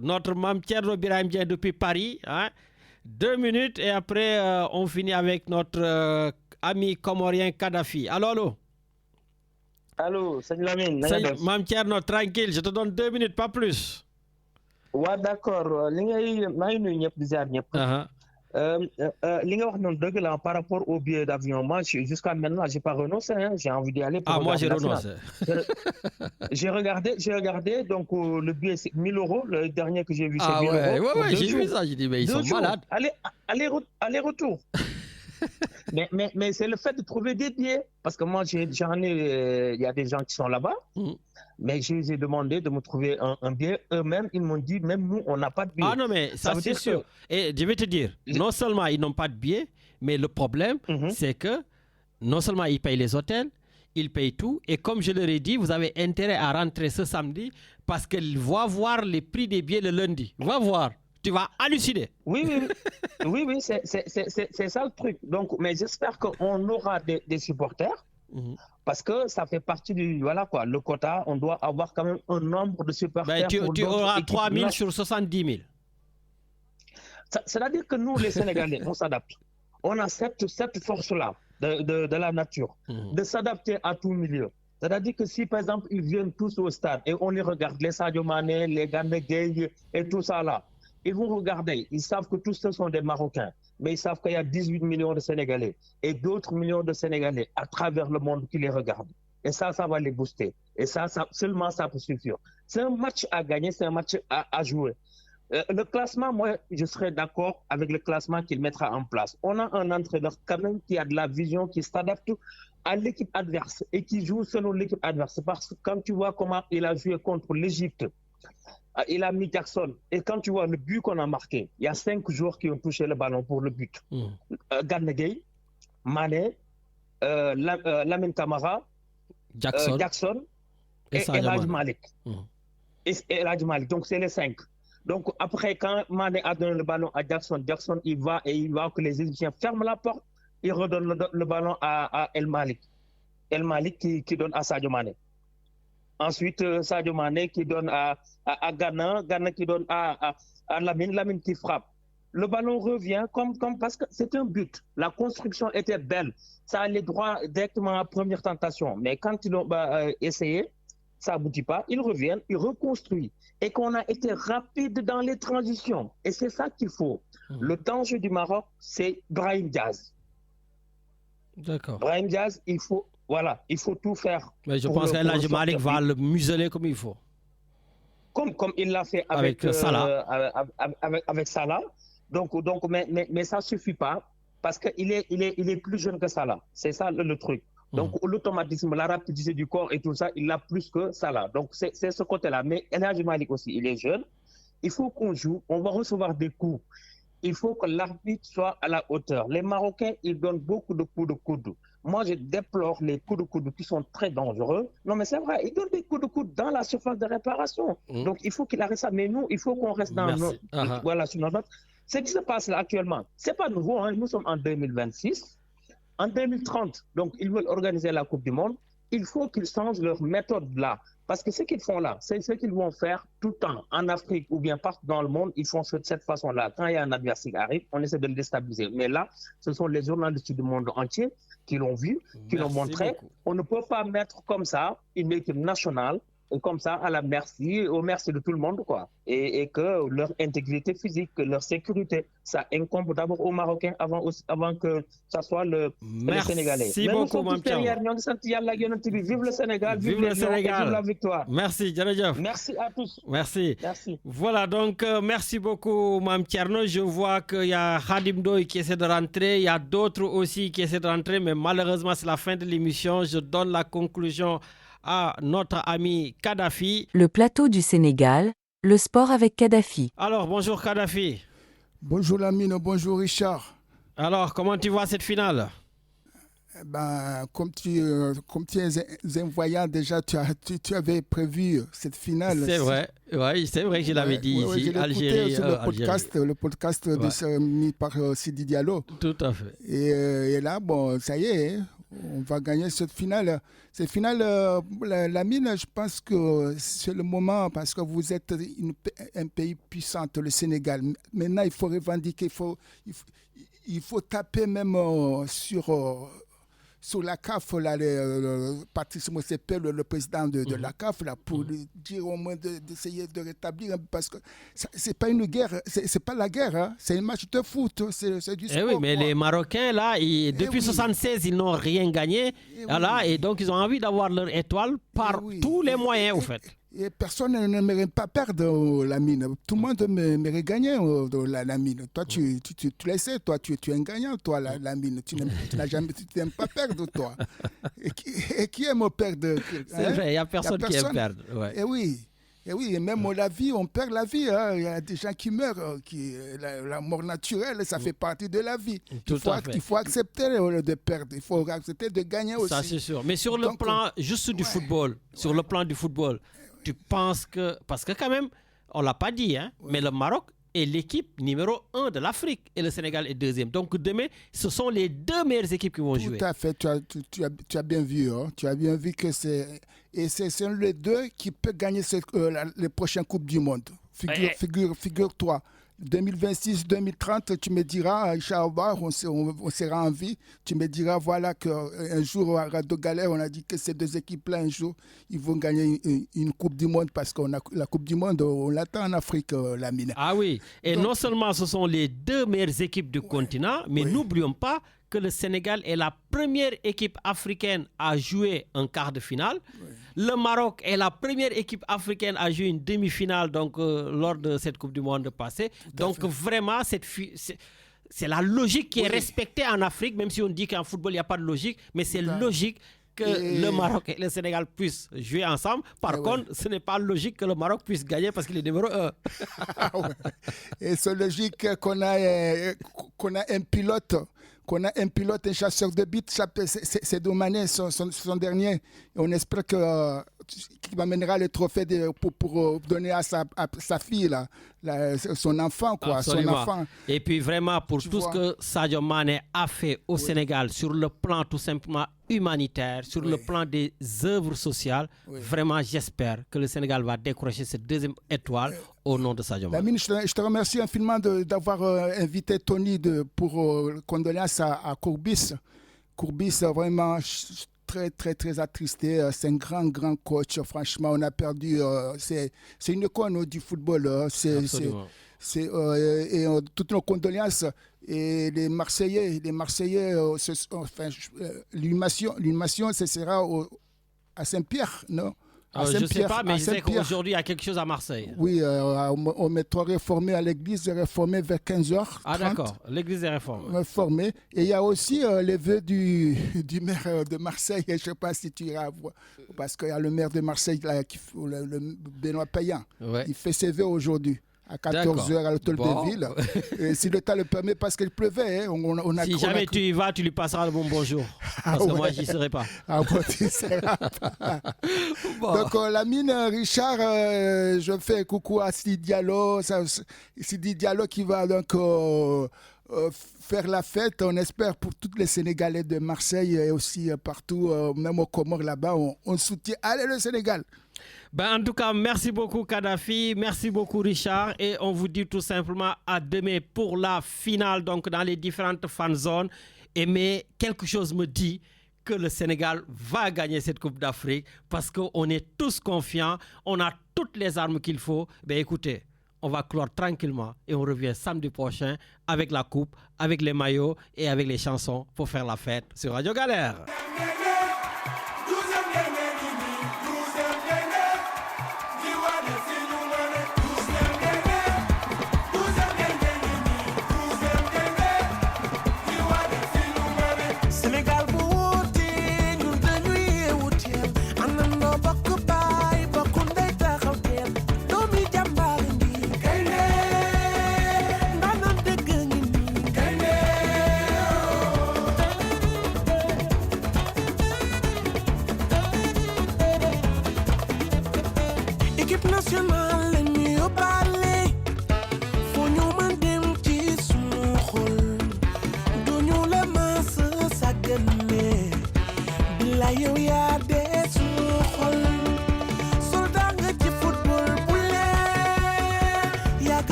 notre Mame Thierno Birahim Dieng depuis Paris. Hein? 2 minutes et après on finit avec notre ami comorien Kadhafi. Allô? Allô, salut Lamine. Mame Thierno, tranquille, je te donne 2 minutes, pas plus. Ouais, d'accord. Par rapport au billet d'avion, moi jusqu'à maintenant j'ai pas renoncé, hein. J'ai envie d'y aller. Moi j'ai renoncé. J'ai regardé, donc le billet c'est 1 000 €, le dernier que j'ai vu c'est 1 000 €. Ouais, j'ai vu ça, j'ai dit mais ils sont malades. Aller-retour. mais c'est le fait de trouver des billets, parce que moi il y a des gens qui sont là-bas. Mais je les ai demandé de me trouver un billet. Eux-mêmes, ils m'ont dit, même nous, on n'a pas de billet. Ah non, mais ça c'est sûr. Et je vais te dire, non seulement ils n'ont pas de billet, mais le problème, c'est que non seulement ils payent les hôtels, ils payent tout. Et comme je leur ai dit, vous avez intérêt à rentrer ce samedi parce qu'ils vont voir les prix des billets le lundi. Va voir. Tu vas halluciner. Oui, c'est ça le truc. Donc, mais j'espère qu'on aura des supporters. Parce que ça fait partie du... Voilà quoi, le quota, on doit avoir quand même un nombre de supporters. Tu auras 3 000 sur 70 000. C'est-à-dire que nous, les Sénégalais, on s'adapte. On a cette force-là de la nature, de s'adapter à tout milieu. C'est-à-dire que si, par exemple, ils viennent tous au stade et on les regarde, les Sadio Mané, les Gana Gueye et tout ça là, ils vont regarder, ils savent que tous ce sont des Marocains. Mais ils savent qu'il y a 18 millions de Sénégalais et d'autres millions de Sénégalais à travers le monde qui les regardent. Et ça va les booster. Et seulement ça peut suffire. C'est un match à gagner, c'est un match à jouer. Le classement, moi, je serais d'accord avec le classement qu'il mettra en place. On a un entraîneur quand même qui a de la vision, qui s'adapte à l'équipe adverse et qui joue selon l'équipe adverse. Parce que quand tu vois comment il a joué contre l'Égypte, il a mis Jackson. Et quand tu vois le but qu'on a marqué, il y a 5 joueurs qui ont touché le ballon pour le but. Gana Gueye, Mané, Lamine Camara, Jackson et El Hadji Malick. Et El Hadji Malick. Donc c'est les 5. Donc après, quand Mané a donné le ballon à Jackson, il va que les Égyptiens ferment la porte. Il redonne le ballon à El Malick. El Malick qui donne à Sadio Mané. Ensuite, Sadio Mané qui donne à Gana qui donne à Lamine qui frappe. Le ballon revient comme parce que c'est un but. La construction était belle. Ça allait droit directement à la première tentation. Mais quand ils ont essayé, ça n'aboutit pas. Ils reviennent, ils reconstruisent. Et qu'on a été rapide dans les transitions. Et c'est ça qu'il faut. Le danger du Maroc, c'est Brahim Diaz. D'accord. Brahim Diaz, il faut tout faire. Mais je pense qu'El Hadji Malick va le museler comme il faut. Comme il l'a fait avec Salah. Avec Salah. Donc, mais ça ne suffit pas parce qu'il est plus jeune que Salah. C'est ça le truc. Donc l'automatisme, la rapidité du corps et tout ça, il l'a plus que Salah. Donc c'est ce côté-là. Mais El Hadji Malick aussi, il est jeune. Il faut qu'on joue. On va recevoir des coups. Il faut que l'arbitre soit à la hauteur. Les Marocains, ils donnent beaucoup de coups de coude. Moi, je déplore les coups de coude qui sont très dangereux. Non, mais c'est vrai, ils donnent des coups de coude dans la surface de réparation. Donc, il faut qu'il arrête ça. Mais nous, il faut qu'on reste sur notre note. Ce qui se passe là actuellement, ce n'est pas nouveau. Hein. Nous sommes en 2026. En 2030, donc ils veulent organiser la Coupe du Monde. Il faut qu'ils changent leur méthode là. Parce que ce qu'ils font là, c'est ce qu'ils vont faire tout le temps en Afrique ou bien partout dans le monde. Ils font de cette façon-là. Quand il y a un adversaire qui arrive, on essaie de le déstabiliser. Mais là, ce sont les journalistes du monde entier qui l'ont vu, qui l'ont montré. Beaucoup. On ne peut pas mettre comme ça une équipe nationale, comme ça, à la merci, au merci de tout le monde, quoi. Et que leur intégrité physique, leur sécurité, ça incombe d'abord aux Marocains avant que ça soit les Sénégalais. Merci beaucoup, Mme Thiam. Vive le Sénégal, vive le Sénégal, vive la victoire. Merci, Djanadjaf. Merci à tous. Merci. Voilà, donc merci beaucoup, Mme Thierno. Je vois qu'il y a Khadim Doy qui essaie de rentrer, il y a d'autres aussi qui essaient de rentrer, mais malheureusement, c'est la fin de l'émission. Je donne la conclusion à notre ami Kadhafi. Le plateau du Sénégal, le sport avec Kadhafi. Alors, bonjour Kadhafi. Bonjour Lamine, bonjour Richard. Alors, comment tu vois cette finale? Comme tu es un voyant déjà, tu avais prévu cette finale. C'est vrai, ouais, c'est vrai que je l'avais dit ici, Algérie. Sur le podcast mis par Sidi Diallo. Tout à fait. Et là, bon, ça y est, on va gagner cette finale. Cette finale, Lamine, je pense que c'est le moment parce que vous êtes un pays puissant, le Sénégal. Maintenant, il faut revendiquer, il faut taper même sur la CAF, Patrice Motsepe, le président de la CAF, là, pour lui dire au moins d'essayer de rétablir, parce que c'est pas une guerre, c'est pas la guerre, hein, c'est un match de foot, c'est du sport. Oui, mais les Marocains, là, depuis 1976, ils n'ont rien gagné, et donc ils ont envie d'avoir leur étoile par tous les moyens, au fait. Et personne n'aimerait pas perdre la mine. Tout le monde aimerait gagner la mine. Toi, tu le sais, toi, tu es un gagnant, toi, la mine. Tu n'aimes pas perdre, toi. Et qui aime perdre? C'est vrai, il n'y a personne qui aime perdre. Ouais. Et oui, et même la vie, on perd la vie. Hein. Il y a des gens qui meurent. La mort naturelle, ça fait partie de la vie. Il faut accepter de perdre. Il faut accepter de gagner aussi. Ça, c'est sûr. Mais sur le plan juste du football, sur le plan du football, tu penses que... Parce que quand même, on ne l'a pas dit, hein, mais le Maroc est l'équipe numéro 1 de l'Afrique et le Sénégal est deuxième. Donc demain, ce sont les deux meilleures équipes qui vont jouer. Tout à fait, tu as bien vu. Hein. Tu as bien vu que c'est les deux qui peuvent gagner les prochaines Coupes du Monde. Figure-toi. 2026-2030, tu me diras, Inch'Allah, on sera en vie. Tu me diras, voilà, qu'un jour, à Radio Galère, on a dit que ces deux équipes-là, un jour, ils vont gagner une Coupe du Monde parce qu'on a la Coupe du Monde, on l'attend en Afrique, la mine. Ah oui, et donc, non seulement ce sont les deux meilleures équipes du continent, mais n'oublions pas que le Sénégal est la première équipe africaine à jouer un quart de finale. Oui. Le Maroc est la première équipe africaine à jouer une demi-finale donc, lors de cette Coupe du Monde passée. Donc vraiment, c'est la logique qui est respectée en Afrique, même si on dit qu'en football, il n'y a pas de logique, mais c'est logique que le Maroc et le Sénégal puissent jouer ensemble. Par contre, ce n'est pas logique que le Maroc puisse gagner parce qu'il est numéro 1. Et c'est logique qu'on a un pilote. Un chasseur de buts, c'est Domané, son dernier. Et on espère qu'il m'amènera le trophée pour donner à sa fille, là, son enfant. Son enfant. Et puis vraiment, pour tout ce que Sadio Mané a fait au Sénégal, sur le plan tout simplement humanitaire, sur le plan des œuvres sociales, vraiment j'espère que le Sénégal va décrocher cette deuxième étoile au nom de Sadio Mané. Lamine, je te remercie infiniment d'avoir invité Tony pour condoléances à Courbis. Courbis, vraiment très, très, très attristé. C'est un grand coach. Franchement, on a perdu. C'est une icône du football. Et toutes nos condoléances. Et les Marseillais l'inhumation, ce sera à Saint-Pierre, non? Je ne sais pas, mais je sais qu'aujourd'hui, il y a quelque chose à Marseille. Oui, au métro réformé, à l'église réformée vers 15h30. Ah d'accord, l'église est réformée. Et il y a aussi les vœux du maire de Marseille. Je ne sais pas si tu iras voir, parce qu'il y a le maire de Marseille, là, le Benoît Payan. Ouais. Il fait ses vœux aujourd'hui. À 14h à l'hôtel de ville. Et si le temps le permet, parce qu'il pleuvait. Hein, si jamais tu y vas, tu lui passeras le bonjour. Parce que moi, je n'y serai pas. Ah bon, tu ne seras pas. Donc, Lamine, Richard, je fais coucou à Sidi Diallo. Sidi Diallo qui va donc faire la fête. On espère pour tous les Sénégalais de Marseille et aussi partout, même aux Comores là-bas, on soutient. Allez le Sénégal! Ben, en tout cas, merci beaucoup Kadhafi, merci beaucoup Richard et on vous dit tout simplement à demain pour la finale donc dans les différentes fan zones. Mais quelque chose me dit que le Sénégal va gagner cette Coupe d'Afrique parce qu'on est tous confiants, on a toutes les armes qu'il faut. Ben écoutez, on va clore tranquillement et on revient samedi prochain avec la coupe, avec les maillots et avec les chansons pour faire la fête sur Radio Galère.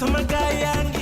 Sama gaay yaa